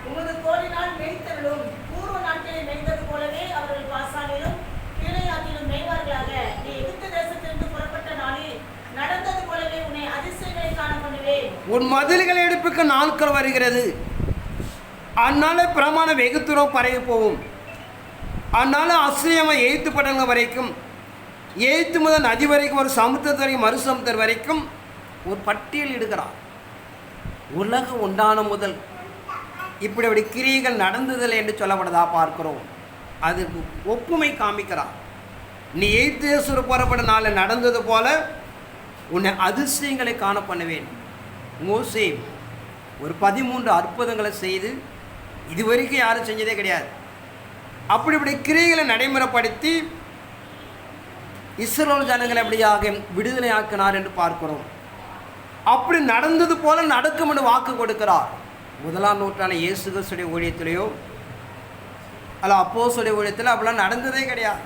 உமது கோலினால் மேய்த்தருளும். பூர்வ நாட்களில் மேய்ந்தது போலவே அவர்கள் பாசானிலும் கீழையாத்திலும் மேய்வார்களாக. நீ எகிப்து தேசத்திலிருந்து புறப்பட்ட நாளில் நடந்தது போலவே உன்னை அதிசயங்களை காண பண்ணுவேன். உன் மதில்கள் எடுப்புக்கு நாட்கள் வருகிறது. அதனால பிரமாணம் வெகு தூரம் பரவி போகும். அதனால அசிரியமாக எய்த்து படங்க வரைக்கும், எய்த்து முதல் நதி வரைக்கும், ஒரு சமுத்திரத்து வரைக்கும், மறு சமுத்திரம் வரைக்கும் ஒரு பட்டியல் இடுகிறார். உலகம் உண்டான முதல் இப்படி கிரியைகள் நடந்ததில்லை என்று சொல்லப்படுதா பார்க்கிறோம். அது ஒப்புமை காமிக்கிறார். நீ எய்த்து புறப்பட நாளில் நடந்தது போல உன்னை அதிசயங்களை காண பண்ணுவேன். மோசே ஒரு 13 அற்புதங்களை செய்து இதுவரைக்கும் யாரும் செஞ்சதே கிடையாது. இப்படி கிரியைகளை நடைமுறைப்படுத்தி இஸ்ரவேல் ஜனங்களை அப்படியாக விடுதலை ஆக்கினார் என்று பார்க்கிறோம். அப்படி நடந்தது போல நடக்கும் என்று வாக்கு கொடுக்கிறார். 1ஆம் நூற்றாண்டு இயேசு கிறிஸ்துடைய ஊழியத்திலேயோ அல்ல அப்போஸ்தலருடைய ஊழியத்தில் அப்படிலாம் நடந்ததே கிடையாது.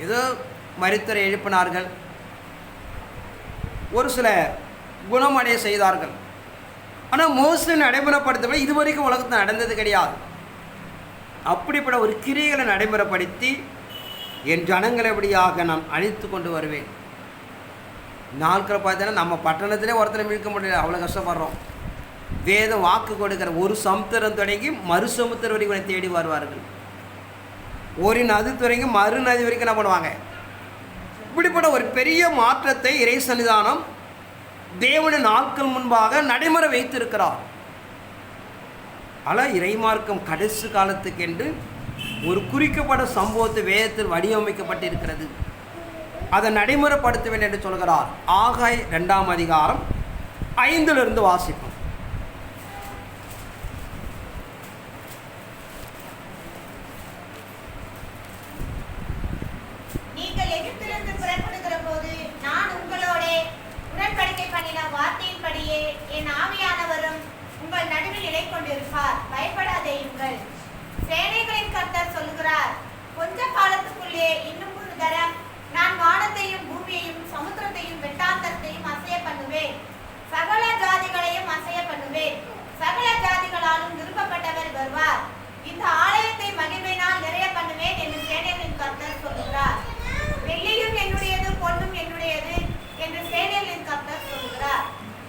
ஏதோ மரித்தோரை எழுப்பினார்கள், ஒரு சில குணமடைய செய்தார்கள். ஆனால் மோசே நடைமுறைப்படுத்தப்பட இதுவரைக்கும் உலகத்தில் நடந்தது கிடையாது. அப்படிப்பட்ட ஒரு கிரியைகளை நடைமுறைப்படுத்தி என் ஜனங்களை எப்படியாக நான் அழித்து கொண்டு வருவேன். நாட்களை பார்த்தீங்கன்னா நம்ம பட்டணத்திலே ஒருத்தரை மீட்க முடியல, அவ்வளோ கஷ்டப்படுறோம். வேதம் வாக்கு கொடுக்கிற ஒரு சமுத்திரம் தொடங்கி மறு சமுத்திரம் வரைக்கும் தேடி வருவார்கள். ஒரு நதி தொடங்கி மறு நதி வரைக்கும் என்ன பண்ணுவாங்க. இப்படிப்பட்ட ஒரு பெரிய மாற்றத்தை இறை சன்னிதானம் தேவனுடைய நாட்கள் முன்பாக நடைமுறை வைத்திருக்கிறார். ஆனால் இறைமார்க்கம் கடைசி காலத்துக்கென்று ஒரு குறிக்கப்பட்ட சம்பவத்தை வேதத்தில் வடிவமைக்கப்பட்டிருக்கிறது. அதை நடைமுறைப்படுத்த வேண்டும் என்று சொல்கிறார். ஆகாய் 2ஆம் அதிகாரம் 5 வாசிப்போம். நீங்கள் எகிப்திலிருந்து புறப்படுகிற போது நான் உங்களோட உடன்படிக்கை பண்ணின வார்த்தையின்படியே என் ஆவியானவரும் உங்கள் நடுவில் நிலை கொண்டிருப்பார். பயப்படாதேயுங்கள். சேனைகளின் கர்த்தர் சொல்லுகிறார், கொஞ்ச காலத்துக்குள்ளே இன்னும் ஒரு தரம் நான் வானத்தையும் பூமியையும் சமுத்திரத்தையும் வெட்டாந்தரத்தையும் அசைய பண்ணுவேன். சகல ஜாதிகளையும் அசைய பண்ணுவேன். சகல ஜாதிகளாலும் விரும்பப்பட்டவர் வருவார். இந்த ஆலயத்தை மகிமையினால் நிறைய பண்ணுவேன் என்று சேனைகளின் கர்த்தர் சொல்லுகிறார். வெள்ளியும் என்னுடையது, பொன்னும் என்னுடையது என்று சேனைகளின் கர்த்தர் சொல்லுகிறார்.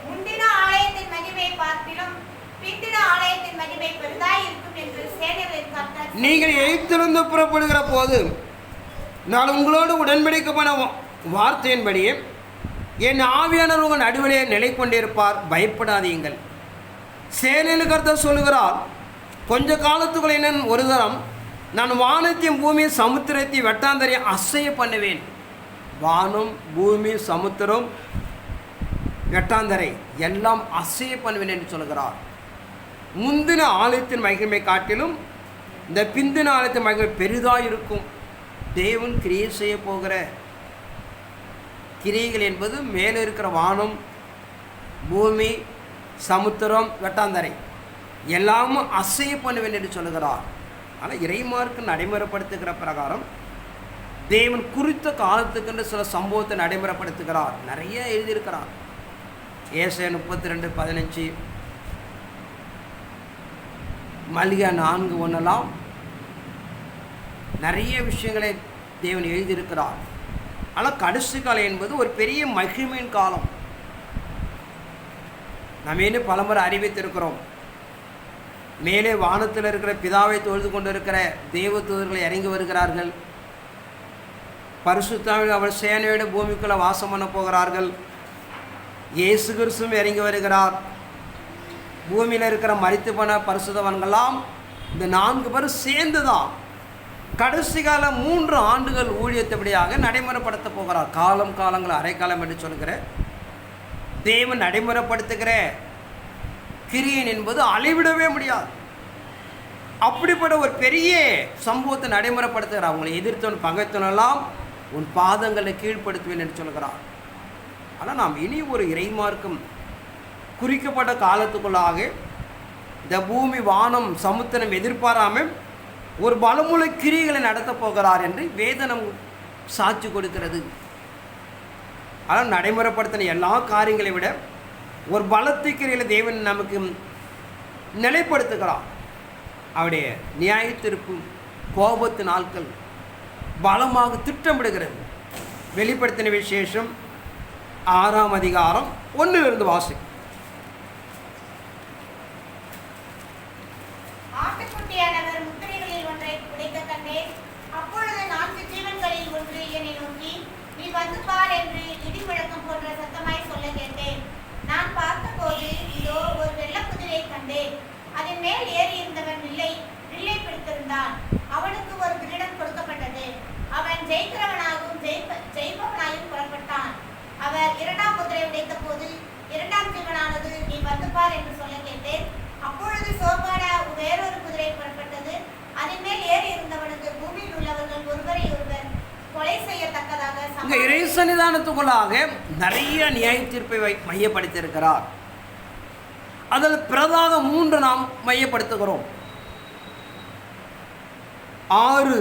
முந்தின ஆலயத்தின் மகிமையை பார்த்திலும் பிந்தின ஆலயத்தின் மகிமை பெரிதாய் இருக்கும் என்று சேனைகளின் கர்த்தர். நீங்கள் எகிப்திலிருந்து புறப்படுகிற போது நான் உங்களோடு உடன்படிக்கை பண்ண வார்த்தையின்படியே என் ஆவியானவர் உங்கள் நடுவிலே நிலை கொண்டிருப்பார். பயப்படாதீங்கள். சேனைகளின் கர்த்தர் சொல்லுகிறார், கொஞ்ச காலத்துக்குள்ள என்ன ஒரு தரம் நான் வானத்தையும் பூமியை சமுத்திரத்தையும் வெட்டாந்தரையும் அசைய பண்ணுவேன். வானம், பூமி, சமுத்திரம், வெட்டாந்தரை எல்லாம் அசைய பண்ணுவேன் என்று சொல்கிறார். முந்தின ஆலயத்தின் மகிமை காட்டிலும் இந்த பிந்தின ஆலயத்தின் மகிமை பெரிதாக இருக்கும். தேவன் கிரியை செய்ய போகிற கிரியைகள் என்பது மேலே இருக்கிற வானம், பூமி, சமுத்திரம், வெட்டாந்தரை எல்லாமும் அசைய பண்ணுவேன் என்று சொல்கிறார். ஆனால் இறைமார்க்கு நடைமுறைப்படுத்துகிற பிரகாரம் தேவன் குறித்த காலத்துக்குன்னு சில சம்பவத்தை நடைமுறைப்படுத்துகிறார். நிறைய எழுதியிருக்கிறார். ஏசாயா 32:15, மல்கியா 4:1 நிறைய விஷயங்களை தேவன் எழுதியிருக்கிறார். ஆனால் கடைசி காலம் என்பது ஒரு பெரிய மகிமையின் காலம். நம்ம என்ன பலமுறை அறிவித்திருக்கிறோம். மேலே வானத்தில் இருக்கிற பிதாவை தொழுது கொண்டு இருக்கிற தேவ தூதர்கள் இறங்கி வருகிறார்கள். பரிசுத்தாவில் அவர் சேனையோடு பூமிக்குள்ளே வாசம் பண்ண போகிறார்கள். இயேசு கிறிஸ்துவும் இறங்கி வருகிறார். பூமியில் இருக்கிற மரித்து போன பரிசுத்தவான்களாம் இந்த 4 பேரும் சேர்ந்து தான் கடைசி கால 3 ஆண்டுகள் ஊழியத்தபடியாக நடைமுறைப்படுத்த போகிறார். காலங்கள் அரைக்காலம் என்று சொல்கிற தேவன் நடைமுறைப்படுத்துகிற கிரியன் என்பது அளவிடவே முடியாது. அப்படிப்பட்ட ஒரு பெரிய சம்பவத்தை நடைமுறைப்படுத்துகிறார். அவங்களை எதிர்த்தவன் பகைத்தவனெல்லாம் உன் பாதங்களை கீழ்ப்படுத்துவேன் என்று சொல்கிறார். ஆனால் நாம் இனி ஒரு இறைமார்க்கம் குறிக்கப்பட்ட காலத்துக்குள்ளாக இந்த பூமி, வானம், சமுத்திரம் எதிர்பாராமல் ஒரு பலமுள்ள கிரியைகளை நடத்தப் போகிறார் என்று வேதனம் சாட்சி கொடுக்கிறது. ஆனால் நடைமுறைப்படுத்தின எல்லா காரியங்களை விட ஒரு பலத்தை கிரியில தேவன் நமக்கு நிலைப்படுத்துகிறார். அவருடைய நியாயத்தீர்ப்பு கோபத்து நாட்கள் பலமாக திட்டமிடுகிறது. வெளிப்படுத்தின விசேஷம் 6ஆம் அதிகாரம் 1 வாசி. ஆட்டுக்குட்டியானவர் முத்திரைகளில் ஒன்றை உடைக்க கண்டேன். அப்பொழுது 4 ஜீவன்களில் ஒன்று என்னை நோக்கி, நீ வந்து பார் என்று இடி முழக்கம் போன்ற சத்தமாய் சொல்ல கேட்டேன். நான் பார்த்தபோது இதோ ஒரு வெள்ளக்குதிரையை கண்டேன். அதன் மேல் ஏறி இருந்தவன் வில்லை பிடித்திருந்தான். அவனுக்கு ஒரு கிரீடம் கொடுக்கப்பட்டது. அவன் ஜெயிக்கிறவனாகவும் ஜெயிப்பவனாயும் புறப்பட்டான். அவர் 2ஆம் முத்திரையை உடைத்த போது 2ஆம் ஜீவனானது, நீ வந்து பார் என்று சொல்ல கேட்டேன். அப்பொழுது சோபான வேறொரு குதிரை புறப்பட்டது. அதன் மேல் ஏறி இருந்தவனுக்கு பூமியில் உள்ளவர்கள் ஒருவரை ஒருவர் கொலை செய்யத்தக்கதாக இறை சன்னிதானத்துக்குள்ளாக நிறைய நியாய தீர்ப்பை மையப்படுத்தியிருக்கிறார். அதில் பிரதான 3 நாம் மையப்படுத்துகிறோம். 6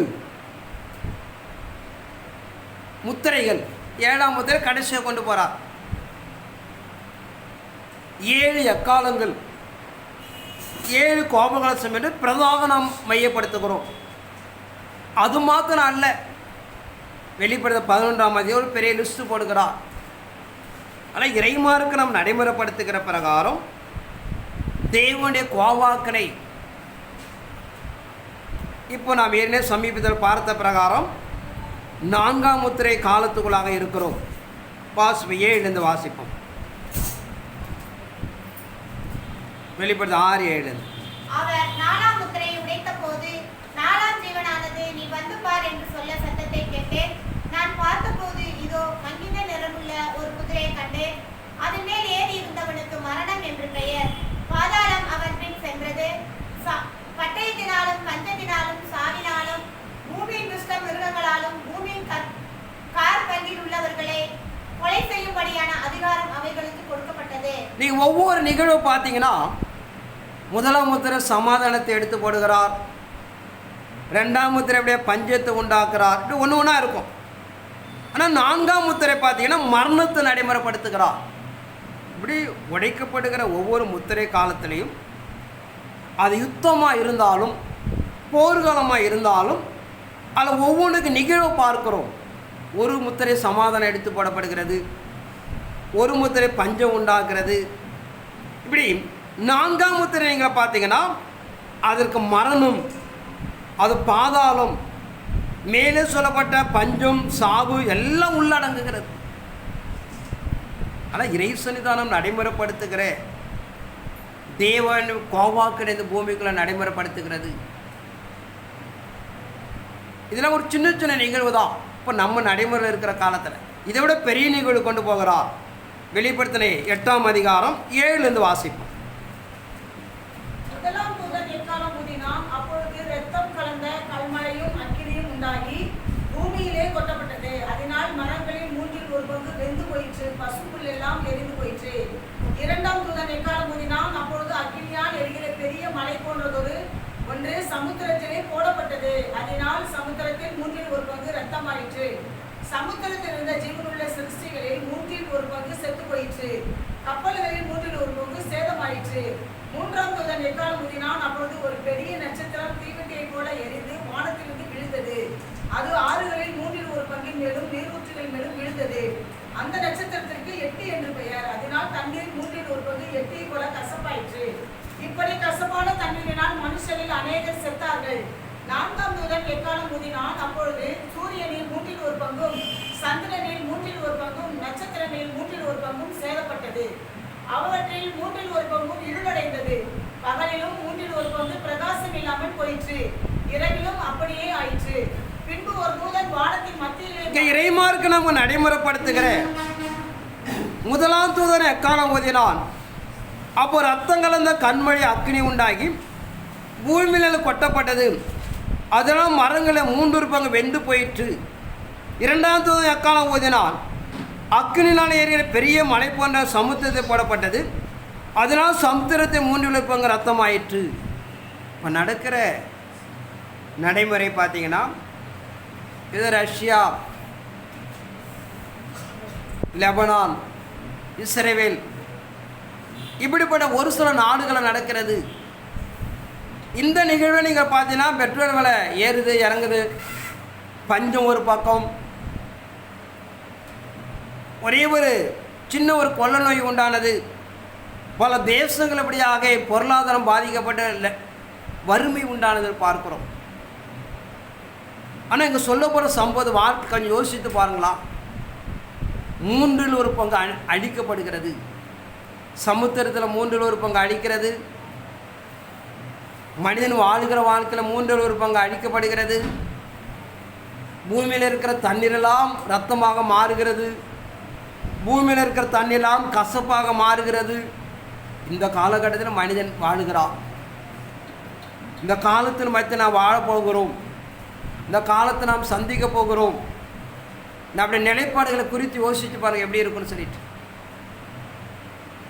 முத்திரைகள், 7ஆம் முத்திரை கடைசியாக கொண்டு போறார். 7 எக்காலங்கள், 7 கோபகலசம் என்று பிரதான நாம் மையப்படுத்துகிறோம். அது மாத்திரம் அல்ல, வெளிப்படுத்த 11ஆம் அதிகாரம் ஒரு பெரிய லிஸ்ட் போடுகிறார். ஆனால் இறைமார்க்கு நாம் நடைமுறைப்படுத்துகிற பிரகாரம் தேவனுடைய கோவாக்கனை இப்போ நாம் ஏற்கனவே சமீபத்தில் பார்த்த பிரகாரம் 4ஆம் முத்திரை காலத்துக்குள்ளாக இருக்கிறோம். வாசிப்பு 7 வாசிப்போம். வெளிப்படுத்த 6:7. அவர் 4ஆம் முத்திரையை உடைத்த போது 4ஆம் ஜீவனானது, நீ வந்து பார் என்று சொல்ல சத்தத்தை கேட்டேன். நான் பார்த்தபோது இதோ மங்கின நிறமுள்ள ஒரு குதிரையை கண்டேன். அதன் மேல் ஏறி இருந்தவனுக்கு மரணம் என்று பெயர். பாதாளம் அவன் பின் சென்றது. பட்டயத்தினாலும் பஞ்சத்தினாலும் சாவினாலும் பூமியின் துஷ்ட மிருகங்களாலும் பூமியின் கார்பங்கில் உள்ளவர்களை கொலை செய்யும்படியான அதிகாரம் அவைகளுக்கு கொடுக்கப்பட்டது. நீங்க ஒவ்வொரு நிகழ்வு பார்த்தீங்கன்னா, 1ஆம் முத்திரை சமாதானத்தை எடுத்து போடுகிறார். 2ஆம் முத்திரை அப்படியே பஞ்சத்தை உண்டாக்குறார். இப்படி ஒன்று இருக்கும். ஆனால் 4ஆம் முத்திரை பார்த்தீங்கன்னா மரணத்தை நடைமுறைப்படுத்துகிறார். இப்படி உடைக்கப்படுகிற ஒவ்வொரு முத்திரை காலத்திலையும் அது யுத்தமாக இருந்தாலும் போர்க்காலமாக இருந்தாலும் அதில் ஒவ்வொன்றுக்கு நிகழ்வு பார்க்கிறோம். ஒரு முத்திரை சமாதானம் எடுத்து போடப்படுகிறது, ஒரு முத்திரை பஞ்சம் உண்டாக்குறது. இப்படி 4ஆம் முத்திரை நீங்கள் பார்த்தீங்கன்னா அதற்கு மரணம், அது பாதாளம், மேலே சொல்லப்பட்ட பஞ்சம், சாவு எல்லாம் உள்ளடங்குகிறது. ஆனால் இறை சன்னிதானம் நடைமுறைப்படுத்துகிற தேவன் கோவாக்கிற இந்த பூமிக்குள்ள நடைமுறைப்படுத்துகிறது. இதெல்லாம் ஒரு சின்ன சின்ன நிகழ்வு தான் இப்போ நம்ம நடைமுறையில் இருக்கிற காலத்தில். இதை விட பெரிய நிகழ்வு கொண்டு போகிறார். வெளிப்படுத்தின 8ஆம் அதிகாரம் 7 வாசிப்போம். முதலாம் தூதன் எக்காளம் ஊதினான். அப்பொழுது இரத்தம் கலந்த கல்மழையும் அக்கினியும் உண்டாகி பூமியிலே கொட்டப்பட்டது. அதனால் மரங்களில் 1/3 வெந்து போயிற்று, பசுப்புல் எல்லாம் எரிந்து போயிற்று. இரண்டாம் தூதன் எக்காளம் ஊதினான். அப்பொழுது அக்கினியால் எரிகிற பெரிய மலை போன்றதொரு ஒன்று சமுத்திரத்திலே போடப்பட்டது. அதனால் சமுத்திரத்தில் 1/3 இரத்தமாயிற்று. சமுத்திரத்தில் இருந்த ஜீவனுள்ள சிருஷ்டிகளில் 1/3 செத்து போயிற்று. கப்பல்களில் 1/3 சேதமாயிற்று. மூன்றாம் தூதன் எக்காளம் ஊதினான். அப்பொழுது ஒரு பெரிய நட்சத்திரம் தீவெட்டியை போல எரிந்து வானத்திலிருந்து விழுந்தது. அது ஆறுகளில் 1/3 மேலும் நீரூற்றுகள் மேலும் விழுந்தது. அந்த நட்சத்திரத்திற்கு 8 என்று பெயர். அதனால் தண்ணீர் 1/3 8 போல கசப்பாயிற்று. இப்படி கசப்பான தண்ணீரினால் மனுஷரில் அநேகர் செத்தார்கள். நான்காம் தூதன் எக்காளம் ஊதினான். அப்பொழுது சூரியனில் 1/3 சந்திரனில் 1/3 நட்சத்திரனில் 1/3 சேதப்பட்டது. அவற்றில் 1/3 இருளடைந்தது. பகலிலும் 1/3 பிரகாசம் இல்லாமல் போயிற்று. இரவிலும் அப்படியே ஆயிற்று. பின்பு ஒரு தூதன் வானத்தின் மத்தியிலே இறைமார்க்கு நம்ம நடைமுறைப்படுத்துகிற முதலாம் தூதன் எக்காளம் ஊதினான். அப்போ ரத்தம் கலந்த கண்மழை அக்கினி உண்டாகி பூமியில் கொட்டப்பட்டது. அதனால் மரங்களை 3/4 வெந்து போயிற்று. இரண்டாம் தூதன் எக்காளம் ஊதினான். அக்கினினால் ஏறிய பெரிய மலை போன்ற சமுத்திரத்தை போடப்பட்டது. அதனால் சமுத்திரத்தை 3/4 ரத்தமாயிற்று. இப்போ நடக்கிற நடைமுறை பார்த்தீங்கன்னா இது ரஷ்யா, லெபனான், இஸ்ரேல் இப்படிப்பட்ட ஒரு சில நாடுகளை நடக்கிறது. இந்த நிகழ்வை நீங்கள் பார்த்தீங்கன்னா பெட்ரோல் விலை ஏறுது இறங்குது, பஞ்சம் ஒரு பக்கம், ஒரே ஒரு சின்ன ஒரு கொள்ள நோய் உண்டானது, பல தேசங்கள் இப்படியாக பொருளாதாரம் பாதிக்கப்பட்ட வறுமை உண்டானது பார்க்குறோம். ஆனால் இங்கே சொல்ல போகிற சம்பவம் வாழ்க்கை கொஞ்சம் யோசித்து பாருங்களா. 1/3 அழிக்கப்படுகிறது. சமுத்திரத்தில் 1/3 அழிக்கிறது. மனிதன் வாழ்கிற வாழ்க்கையில் 1/3 அழிக்கப்படுகிறது. பூமியில் இருக்கிற தண்ணீரெல்லாம் ரத்தமாக மாறுகிறது. பூமியில் இருக்கிற தண்ணீரெல்லாம் கசப்பாக மாறுகிறது. இந்த காலகட்டத்தில் மனிதன் வாழுகிறான். இந்த காலத்தில் மற்ற நாம் வாழப்போகிறோம். இந்த காலத்தை நாம் சந்திக்க போகிறோம். நம்முடைய நிலைப்பாடுகளை குறித்து யோசித்து பாருங்கள் எப்படி இருக்குன்னு சொல்லிட்டு.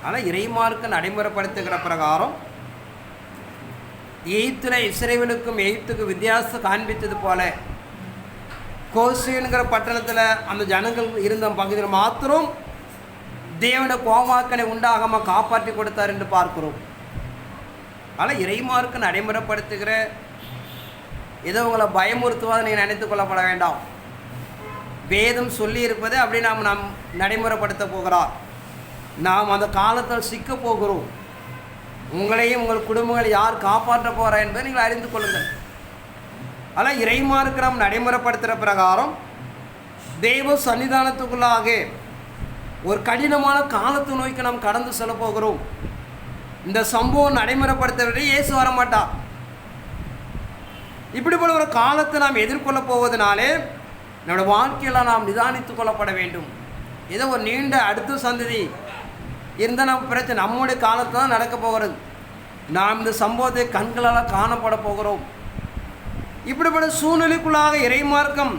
ஆனால் இறைமார்க்கு நடைமுறைப்படுத்துகிற பிரகாரம் எகிப்தில் இஸ்ரேலுக்கும் எகிப்துக்கும் வித்தியாசம் காண்பித்தது போல கோசேன்கிற பட்டணத்தில் அந்த ஜனங்கள் இருந்த பகுதியில் மாத்திரம் தேவனை கோமாக்கனை உண்டாகாமல் காப்பாற்றி கொடுத்தார் என்று பார்க்கிறோம். ஆனால் இறைமார்க்கு நடைமுறைப்படுத்துகிற ஏதோ உங்களை பயமுறுத்துவதை நீங்கள் நினைத்து கொள்ளப்பட வேண்டாம். வேதம் சொல்லி இருப்பதை அப்படி நாம் நடைமுறைப்படுத்த போகிறார். நாம் அந்த காலத்தில் சிக்க போகிறோம். உங்களையும் உங்கள் குடும்பங்களை யார் காப்பாற்ற போகிறார் என்பதை நீங்கள் அறிந்து கொள்ளுங்கள். ஆனால் இறைமார்க்கு நாம் நடைமுறைப்படுத்துகிற பிரகாரம் தெய்வ சன்னிதானத்துக்குள்ளாக ஒரு கடினமான காலத்து நோய்க்கு நாம் கடந்து செல்ல போகிறோம். இந்த சம்பவம் நடைமுறைப்படுத்தவில்லை, இயேசு வரமாட்டார். இப்படிப்பட்ட ஒரு காலத்தை நாம் எதிர்கொள்ள போவதனாலே நம்முடைய வாழ்க்கையில் நாம் நிதானித்து கொள்ளப்பட வேண்டும். ஏதோ ஒரு நீண்ட அடுத்த சந்ததி இருந்தால் நம்ம பிரச்சனை, நம்முடைய காலத்தில் தான் நடக்க போகிறது. நாம் இந்த சம்பவத்தை கண்களால் காணப்பட போகிறோம். இப்படிப்பட்ட சூழ்நிலைக்குள்ளாக இறைமார்க்கம்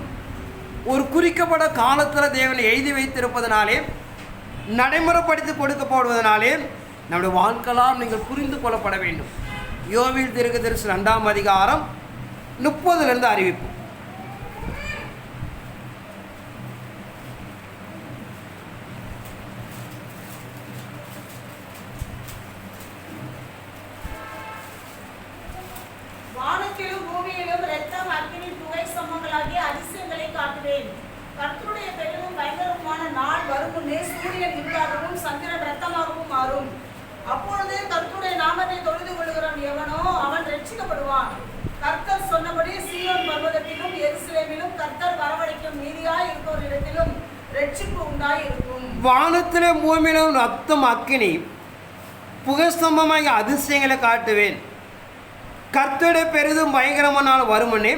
ஒரு குறிக்கப்பட்ட காலத்தில் தேவனை எழுதி வைத்திருப்பதனாலே நடைமுறைப்படுத்தி கொடுக்கப்படுவதனாலே நம்முடைய வாழ்க்கையெல்லாம் நீங்கள் புரிந்து கொள்ளப்பட வேண்டும். யோவேல் தீர்க்கதரிசி 2ஆம் அதிகாரம் 30 அறிவிப்பு. வானத்திலும் பூமியிலும் இரத்தம், அக்கினி, புகை சமங்களாகிய அதிசயங்களை காட்டுவேன். கர்த்தருடைய பெரிதும் பயங்கரமான நாள் வரும் முன்னே சூரியன் இருட்டாகவும் சந்திரன் இரத்தமாகவும் மாறும். அப்பொழுது கர்த்தருடைய நாமத்தை தொழுது கொள்கிறவன் எவனோ அவன் ரட்சிக்கப்படுவான். கர்த்தர் சொன்னபடி சீயோன் பர்வதத்திலும் எருசலேமிலும் கர்த்தர் வரவழைக்கும் மீதியாய் இருக்கிறவரிடத்திலும் ரட்சிப்பு உண்டாய் இருக்கும். வானத்திலும் பூமியிலும் ரத்தம், அக்கினி, புகஸ்தம்பமாகிய அதிசயங்களை காட்டுவேன். கர்த்தருடைய பெரிதும் பயங்கரமான நாள் வருமுன்னே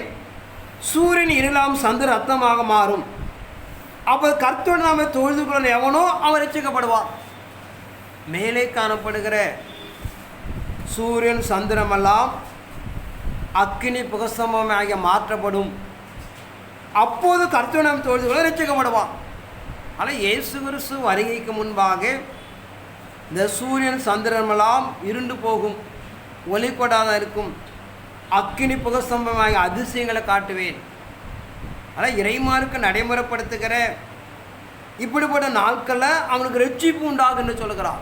சூரியன் இருளாம் சந்திர ரத்தமாக மாறும். அப்போ கர்த்தருடைய நாமத்தை தொழுது கொள்ள எவனோ அவன் ரட்சிக்கப்படுவான். மேலே காணப்படுகிற சூரியன் சந்திரமெல்லாம் அக்கினி புகஸ்தம்பமாகிய மாற்றப்படும். அப்போது கர்த்தருடைய நாமத்தை தொழுது கொள்ள ரட்சிக்கப்படுவான். ஆனால் இயேசு கிறிஸ்து வருகைக்கு முன்பாக இந்த சூரியன் சந்திரமெல்லாம் இருண்டு போகும், ஒளிப்படாத இருக்கும், அக்கினி புகஸ்தம்பமாகிய அதிசயங்களை காட்டுவேன். ஆனால் இறைமாருக்கு நடைமுறைப்படுத்துகிற இப்படிப்பட்ட நாட்களில் அவனுக்கு ரட்சிப்பு உண்டாகுன்னு சொல்லுகிறான்.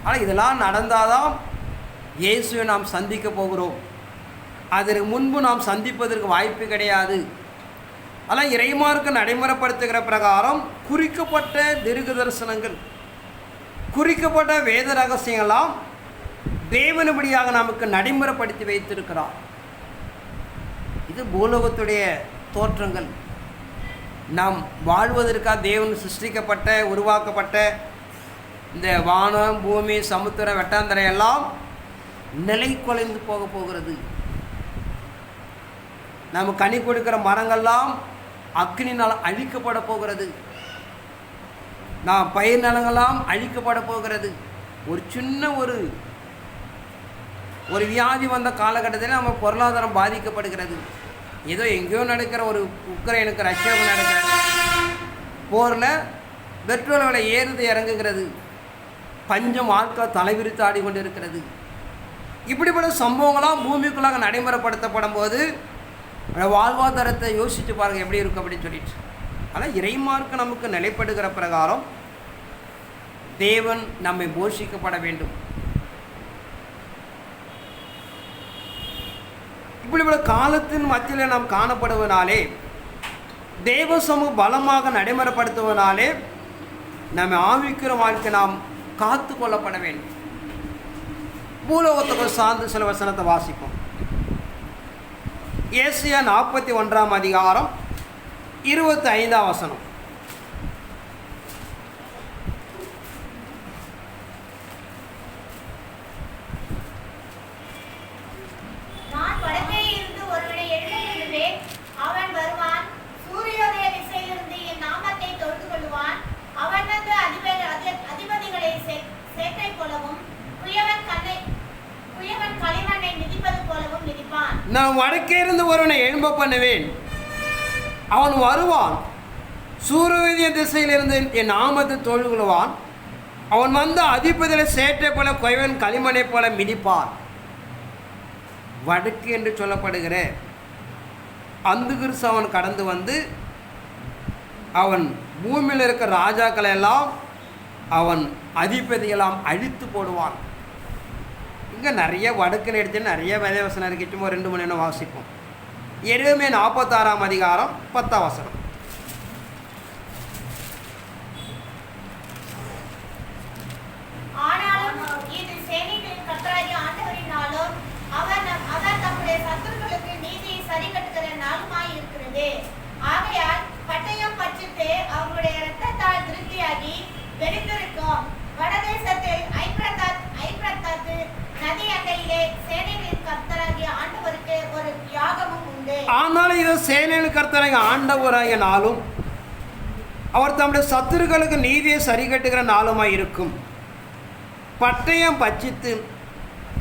ஆனால் இதெல்லாம் நடந்தாதான் இயேசுவை நாம் சந்திக்க போகிறோம். அதற்கு முன்பு நாம் சந்திப்பதற்கு வாய்ப்பு கிடையாது. ஆனால் இறைமாருக்கு நடைமுறைப்படுத்துகிற பிரகாரம் குறிக்கப்பட்ட தீர்க்க தரிசனங்கள், குறிக்கப்பட்ட வேத ரகசியங்களாம் தேவனுபடியாக நமக்கு நடைமுறைப்படுத்தி வைத்திருக்கிறார். இது பூலோகத்துடைய தோற்றங்கள். நாம் வாழ்வதற்காக தேவன் சிருஷ்டிக்கப்பட்ட உருவாக்கப்பட்ட இந்த வானம் பூமி சமுத்திரம் வெட்டாந்தரை எல்லாம் நிலை குலைந்து போக போகிறது. நம்ம கனி கொடுக்கிற மரங்கள்லாம் அக்னினால் அழிக்கப்பட போகிறது. நாம் பயிர் நிலங்கள்லாம் அழிக்கப்பட போகிறது. ஒரு சின்ன ஒரு வியாதி வந்த காலகட்டத்தில் நம்ம பொருளாதாரம் பாதிக்கப்படுகிறது. ஏதோ எங்கேயோ நடக்கிற ஒரு உக்ரைனுக்கு ரஷ்யாவுக்கு நடக்கிற போரில் பெட்ரோல் விலை ஏறுது இறங்குகிறது. பஞ்சம் ஆட்கள் தலைவிரித்து ஆடி கொண்டு இருக்கிறது. இப்படிப்பட்ட சம்பவங்களாம் பூமிக்குள்ளாக நடைமுறைப்படுத்தப்படும் போது வாழ்வாதாரத்தை யோசித்து பாருங்கள் எப்படி இருக்கும் அப்படின்னு சொல்லிட்டு. ஆனால் இறைமார்க்கு நமக்கு நிலைப்படுகிற பிரகாரம் தேவன் நம்மை போஷிக்கப்பட வேண்டும். இப்படிப்பட்ட காலத்தின் மத்தியில் நாம் காணப்படுவதாலே, தேவ சமூகம் பலமாக நடைமுறைப்படுத்துவதாலே நம்ம ஆவிக்கிற வாழ்க்கை நாம் காத்து கொள்ளப்பட வேண்டும். பூலோகத்துக்கு சார்ந்து சில வசனத்தை வாசிப்போம். ஏசாயா 41 அதிகாரம் 25 வசனம். நான் வடக்கே இருந்து ஒருவனை எழுப்புகிறேன், அவன் வருவான். சூரியோதய திசையிலிருந்து என் நாமத்தை தொழுது கொள்வான். அவன் வந்து அதிபதிகளை சேற்றை போலவும் குயவன் களிமண்ணை மிதிப்பது போலவும் மிதிப்பான். நான் வடக்கே இருந்து ஒருவனை எழும்ப பண்ணுவேன், அவன் வருவான். சூரிய திசையிலிருந்து என் நாமத்தை தொழுது கொள்வான். அவன் வந்து அதிபதிகளை சேற்றை போல குயவன் களிமண்ணை போல மிதிப்பான். வடக்கு என்று சொல்லப்படுகிற அந்த கிறிஸ்து அவன் கடந்து வந்து அவன் பூமியில் இருக்கிற ராஜாக்களை எல்லாம் அவன் அதிபதியெல்லாம் அழித்து போடுவான். இங்கே நிறைய வடக்குன்னு எடுத்து நிறைய வேதவசனம் இருக்கு. சும்மா 2 மணி நேரம் வாசிப்போம். எரேமியா 46 அதிகாரம் 10 வசனம். ஆனாலும் இது சேனைகளின் கர்த்தராகிய ஆண்டவரினாலும் அவர் தம்முடைய சத்துருக்களுக்கு நீதியை சரி கட்டுகிற நாளுமாய் இருக்கிறது. ஆகையால் பட்டயம் பட்சித்து அவர்களுடைய இரத்தத்தால் திருப்தியாகி வெடித்திருக்கும். வடதேசத்தில் ஐப்ரத்தாத்து நதி அண்டையிலே சேனைகளின் கர்த்தராகிய ஆண்டவருக்கு ஒரு யாகமும் உண்டு. ஆனாலும் இது சேனைகளின் கர்த்தராகிய ஆண்டவராகிய நாளும் அவர் தம்முடைய சத்துருக்களுக்கு நீதியை சரி கட்டுகிற நாளுமாய் இருக்கும். பட்டயம் பட்சித்து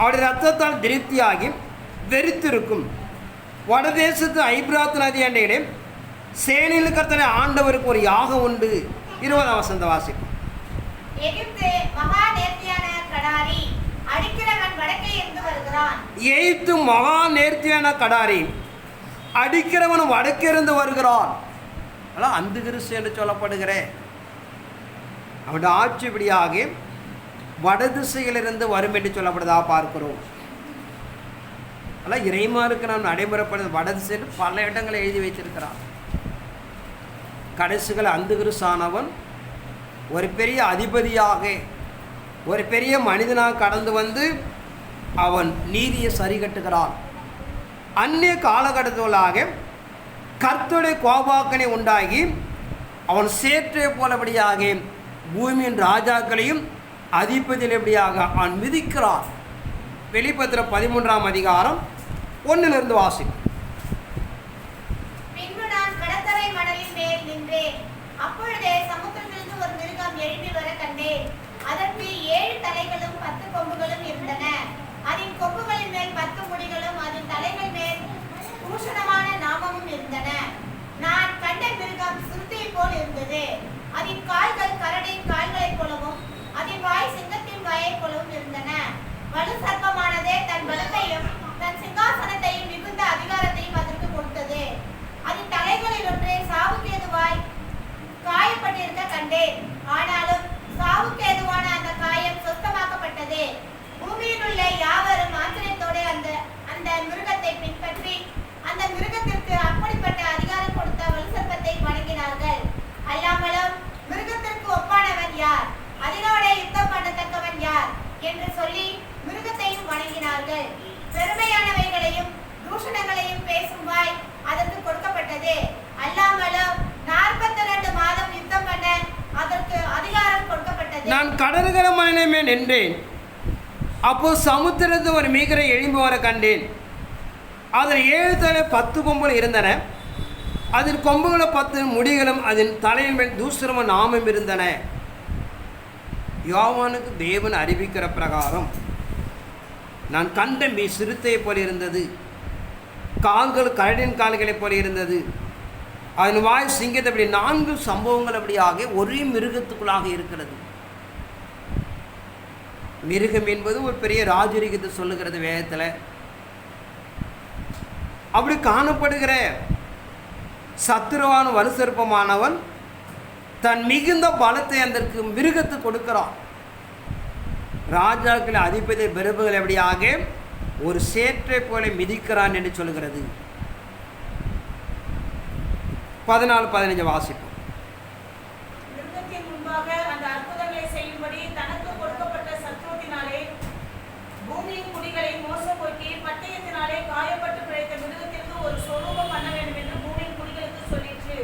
அவருடைய ரத்தத்தால் திருப்தியாகி வெறித்திருக்கும். வடதேசத்து ஐப்ராத் நதி அண்டையிலே சேனையில் கர்த்தரை ஆண்டவருக்கு ஒரு யாகம் உண்டு. 20 வசனம் வாசிக்கும். எகிப்து மகா நேர்த்தியான கடாரி, அடிக்கிறவன் வடக்கே இருந்து வருகிறான். எகிப்து மகா நேர்த்தியான கடாரி, அடிக்கிறவன் வடக்கே இருந்து வருகிறான். அதான் அந்த கிறிஸ்து என்று சொல்லப்படுகிற அவருடைய ஆட்சி இப்படியாக வடதிசையிலிருந்து வரும் என்று சொல்லப்படுதா பார்க்கிறோம். அதனால் இறைமாருக்கு நாம் நடைமுறைப்படுது வடதிசையில் பல இடங்களை எழுதி வைத்திருக்கிறார். கடைசிகள் அந்த கிறிஸ்தானவன் ஒரு பெரிய அதிபதியாக ஒரு பெரிய மனிதனாக கடந்து வந்து அவன் நீதியை சரி கட்டுகிறான். அந்நிய காலகட்டங்களாக கர்த்தருடைய கோபாக்கனை உண்டாகி அவன் சேற்றை போலபடியாக பூமியின் ராஜாக்களையும் அதிபதியில் எப்படியாக அவன் மிதிக்கிறான். வெளிப்பத்திரம் 13 அதிகாரம் 1 வாசிக்கும். பின்பு நான் கடற்கரை மணலின் மேல் நின்றேன். அப்பொழுதே சமுத்திரத்திலிருந்து ஒரு மிருகம் எழும்பி வர கண்டேன். அதற்கு 7 தலைகளும் 10 கொம்புகளும் இருந்தன. அதன் கொம்புகளின் மேல் 10 முடிகளும் அதன் தலைகள் மேல் பூஷணமான நாமமும் இருந்தன. நான் கண்ட மிருகம் சிறுத்தையை போல் இருந்தது. அதன் கால்கள் கரடியின் கால்களைப் போலவும் அதன் வாய் சிங்கத்தின் வாயைப் போலவும் இருந்தன. வலு சர்ப்பமானதே தன் பலத்தையும் தன் சிங்காசனத்தையும் மிகுந்த அதிகாரத்தையும் அதற்கு கொடுத்தது. அதன் தலைகளில் ஒன்றே சாவுக்கேதுவாய் காயப்பட்டிருக்க கண்டேன். ஆனாலும் சாவுக்கேதுவான அந்த காயம் சொஸ்தமாக்கப்பட்டது. பூமியில் உள்ள யாவரும் ஆச்சரியத்தோடு அந்த மிருகத்தை பின்பற்றி அந்த மிருகத்திற்கு அப்படிப்பட்ட அதிகாரம் கொடுத்த வலுசர்ப்பத்தை வணங்கினார்கள். அல்லாமலும் மிருகத்திற்கு ஒப்பானவன் யார், அதனோட யுத்தம் பண்ணத்தக்கவன் யார் என்று சொல்லி மிருகத்தையும் வணங்கினார்கள். பெருமையானவைகளையும் தூஷணங்களையும் பேசும் வாய் அதற்கு கொடுக்கப்பட்டது. அல்லாமலும் 42 மாதம் யுத்தம் பண்ண அதற்கு அதிகாரம் கொடுக்கப்பட்டது. நான் கடற்கரை மலையின் மேல் நின்றேன். அப்போ சமுத்திரத்தில் ஒரு மீகரை எழும்பி வர கண்டேன். அதில் 7 தலை 10 கொம்புகள் இருந்தன. அதில் கொம்புகளும் 10 முடிகளும் அதன் தலையின் மேல் தூசரம நாமம் இருந்தன. யோவானுக்கு தேவன் அறிவிக்கிற பிரகாரம் நான் கண்ட சிறுத்தையை போல இருந்தது. கால்கள் கரடின் கால்களைப் போல இருந்தது. அதன் வாய் சிங்கத்தை அப்படி 4 சம்பவங்கள் அப்படியாக ஒரே மிருகத்துக்குள்ளாக இருக்கிறது. மிருகம் என்பது ஒரு பெரிய ராஜரிகத்தை சொல்லுகிறது வேதத்தில். அப்படி காணப்படுகிற சத்துருவான வலுசற்பமானவன் தன் மிகுந்த பலத்தை அதற்கு மிருகத்து கொடுக்கிறான். ராஜாக்கள் அதிபதி பிரபுகள் எப்படியாக ஒரு சேற்றை போல மிதிக்கிறான் என்று சொல்கிறது. 14-15 வாசிப்போம். மிருகத்தின் முன்பாக அந்த அற்புதங்களை செய்யும்படி தனக்கு கொடுக்கப்பட்ட சத்துவத்தினாலே பூமியின் குடிகளை மோசப்போக்கி பட்டயத்தினாலே காயப்பட்டு பிழைத்த மிருகத்திற்கு ஒரு சொரூபம் பண்ண வேண்டும் என்று பூமியின் குடிகளுக்கு சொல்லிற்று.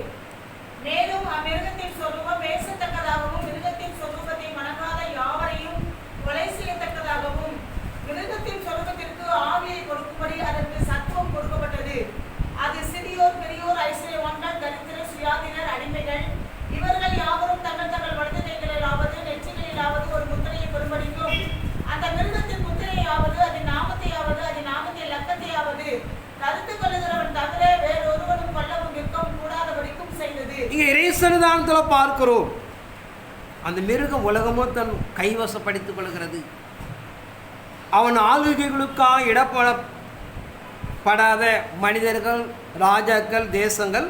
மேலும் அம்மிருகத்தின் சொரூபம் பேசத்தக்கதாகவும் மிருகத்தின் சொரூபத்தை வணங்காத யாவரையும் கொலை செய்யத்தக்கதாகவும் மிருகத்தின் சொரூபத்திற்கு ஆவியை கொடுக்கும்படி அதற்கு சத்துவம் கொடுக்கப்பட்டது. அது சிறியோர் பெரியோர் ஐஸ்வர்யவான்கள் தரித்திரர் சுயாதீனர் அடிமைகள் இவர்கள் யாவரும் தங்கள் தங்கள் வலது கைகளிலாவது நெற்றிகளிலாவது ஒரு முத்திரையை பெறும்படிக்கும் அந்த மிருகத்தின் முத்திரையாவது அதன் நாமத்தையாவது அதன் நாமத்தின் லக்கத்தையாவது கருத்து கொள்ளுகிறவன் தவிர வேறொருவனும் கொல்லவும் விற்கவும் கூடாதபடிக்கும் செய்தது. இங்கே இறைசன்னிதானத்தில் பார்க்கிறோம். அந்த மிருகம் உலகமோ தன் கைவசப்படுத்திக் கொள்கிறது. அவன் ஆளுகைகளுக்காக இடப்படாத மனிதர்கள், ராஜாக்கள், தேசங்கள்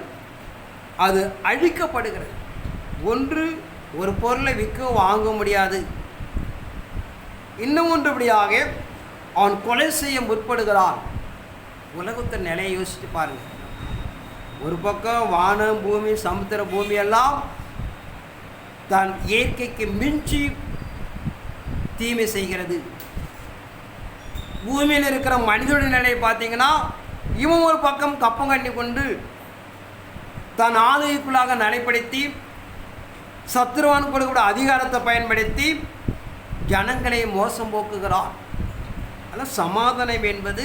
அது அழிக்கப்படுகிறது. ஒன்று ஒரு பொருளை விற்க வாங்க முடியாது. இன்னும் ஒன்றுபடியாக அவன் கொலை செய்ய முற்படுகிறான். உலகத்தின் நிலையை யோசித்து பாருங்கள். ஒரு பக்கம் வானம், பூமி, சமுத்திர பூமி எல்லாம் தன் இயற்கைக்கு மிஞ்சி தீமை செய்கிறது. பூமியில் இருக்கிற மனிதனுடைய நிலையை பார்த்தீங்கன்னா, இவன் ஒரு பக்கம் கப்பம் கட்டி கொண்டு தன் ஆளுகைக்குள்ளாக நடைப்படுத்தி சத்துருவான் கொடுக்கக்கூடிய அதிகாரத்தை பயன்படுத்தி ஜனங்களை மோசம் போக்குகிறான். அதனால் சமாதானம் என்பது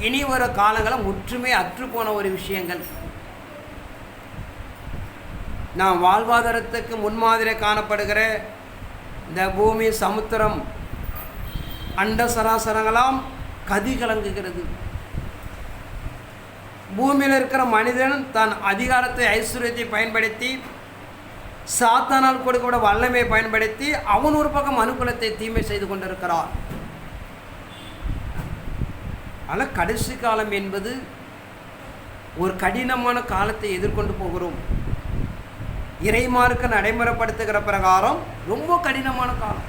இனி வர காலங்களில் முற்றுமே அற்றுப்போன ஒரு விஷயங்கள். நாம் வாழ்வாதாரத்துக்கு முன்மாதிரி காணப்படுகிற இந்த பூமி, சமுத்திரம், அண்ட சராசரங்களாம் கதி கலங்குகிறது. பூமியில் இருக்கிற மனிதன் தன் அதிகாரத்தை, ஐஸ்வர்யத்தை பயன்படுத்தி சாத்தானால் கொடுக்கப்பட்ட வல்லமையை பயன்படுத்தி அவன் ஒரு பக்கம் அனுகூலத்தை தீமை செய்து கொண்டிருக்கிறான். ஆனால் கடைசி காலம் என்பது ஒரு கடினமான காலத்தை எதிர்கொண்டு போகிறோம். இறைமார்க்க நடைமுறைப்படுத்துகிற பிரகாரம் ரொம்ப கடினமான காலம்.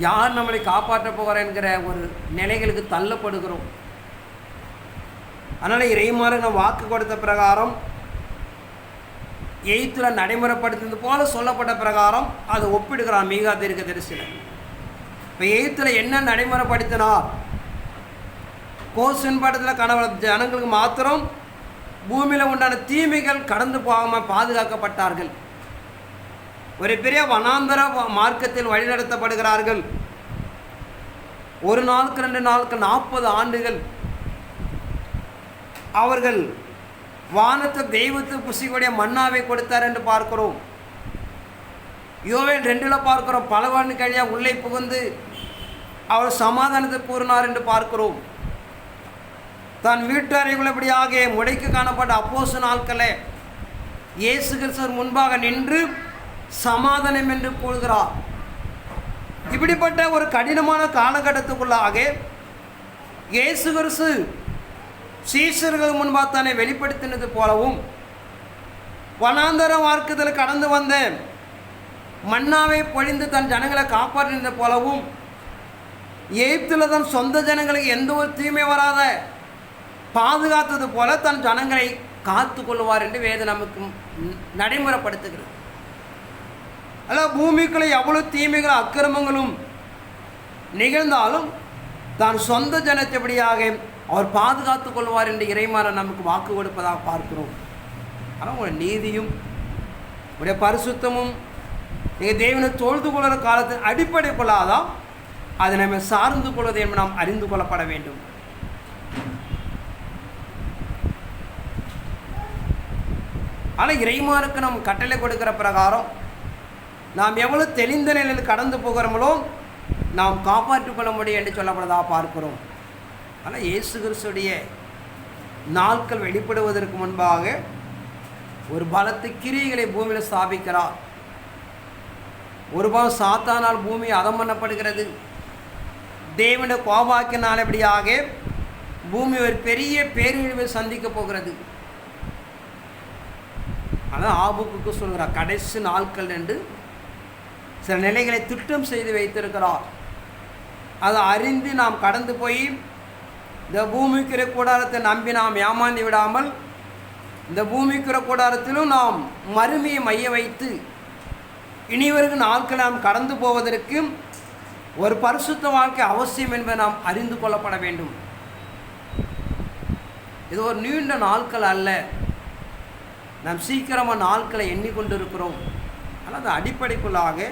யார் நம்மளை காப்பாற்ற போகிறார் என்கிற ஒரு நிலைகளுக்கு தள்ளப்படுகிறோம். அதனால் இறைமார்க்க வாக்கு கொடுத்த பிரகாரம் எய்த்தில் நடைமுறைப்படுத்துவது போல சொல்லப்பட்ட பிரகாரம் அதை ஒப்பிடுகிறான் மீகா தீர்க்கதரிசியில். இப்போ எய்த்தில் என்ன நடைமுறைப்படுத்தினார்? கோசின் படத்தில் கனவு ஜனங்களுக்கு மாத்திரம் பூமியில் உண்டான தீமைகள் கடந்து போகாமல் பாதுகாக்கப்பட்டார்கள். ஒரு பெரிய வனாந்தர மார்க்கத்தில் வழிநடத்தப்படுகிறார்கள். ஒரு நாளுக்கு 2 நாளுக்கு 40 ஆண்டுகள் அவர்கள் வானத்தை தெய்வத்து புசிக்கூடிய மன்னாவை கொடுத்தார் என்று பார்க்கிறோம். யோவேல் 2 பார்க்கிறோம். பலவான் கழியா உள்ளே புகுந்து அவர் சமாதானத்தை கூறினார் என்று பார்க்கிறோம். தன் வீட்டறைக்குள்ளபடியாக முடைக்கு காணப்பட்ட அப்போஸ்தலர் நாட்களே இயேசு கிறிஸ்துவின் முன்பாக நின்று சமாதானம் என்று கூறுகிறார். இப்படிப்பட்ட ஒரு கடினமான காலகட்டத்துக்குள்ளாக இயேசு கிறிஸ்து சீஷர்கள் முன்பாக தன்னை வெளிப்படுத்தினது போலவும் வனாந்தர மார்க்கத்தில் கடந்து வந்த மன்னாவை பொழிந்து தன் ஜனங்களை காப்பாற்றினது போலவும் எகிப்தில் தன் சொந்த ஜனங்களுக்கு எந்த ஒரு தீமை வராத பாதுகாத்தது போல தன் ஜனங்களை காத்து கொள்வார் என்று வேதம் நமக்கு நடைமுறைப்படுத்துகிறது. அல்ல பூமிக்குள்ளே எவ்வளவு தீமைகளும் அக்கிரமங்களும் நிகழ்ந்தாலும் தான் சொந்த ஜனத்தைப்படியாக அவர் பாதுகாத்து கொள்வார் என்று இறைமான நமக்கு வாக்கு கொடுப்பதாக பார்க்கிறோம். ஆனால் உங்களுடைய நீதியும் உடைய பரிசுத்தமும் நீங்கள் தேவனை தொழுது கொள்கிற காலத்தின் அடிப்படை கொள்ளாதான் அதை நம்ம சார்ந்து கொள்வது என்று நாம் அறிந்து கொள்ளப்பட வேண்டும். ஆனால் இறைமாருக்கு நாம் கட்டளை கொடுக்கிற பிரகாரம் நாம் எவ்வளவு தெளிந்த நிலையில் கடந்து போகிறோமோ நாம் காப்பாற்றிக் கொள்ள முடியும் என்று சொல்லப்படுவதாக பார்க்கிறோம். ஆனால் இயேசு கிறிஸ்துடைய நாட்கள் வெளிப்படுவதற்கு முன்பாக ஒரு பலத்த கிரியைகளை பூமியில் ஸ்தாபிக்கிறார். ஒரு பாவம் சாத்தானால் பூமி அதம் பண்ணப்படுகிறது. தேவனுடைய கோபாக்கினாலபடியாக பூமி ஒரு பெரிய பேரழிவை சந்திக்க போகிறது. ஆனால் ஆபுக்கு சொல்கிறார் கடைசி நாட்கள் என்று சில நிலைகளை திட்டம் செய்து வைத்திருக்கிறார். அதை அறிந்து நாம் கடந்து போய் இந்த பூமிக்கிற கூடாரத்தை நம்பி நாம் ஏமாந்து விடாமல் இந்த பூமிக்கிற கூடாரத்திலும் நாம் மறுமையை மைய வைத்து இனிவருக்கு நாட்களை நாம் கடந்து போவதற்கு ஒரு பரிசுத்த வாழ்க்கை அவசியம் என்பதை நாம் அறிந்து கொள்ளப்பட வேண்டும். இது ஒரு நீண்ட நாட்கள் அல்ல, நாம் சீக்கிரமாக நாட்களை எண்ணிக்கொண்டிருக்கிறோம். ஆனால் அது அடிப்படைக்குள்ளாக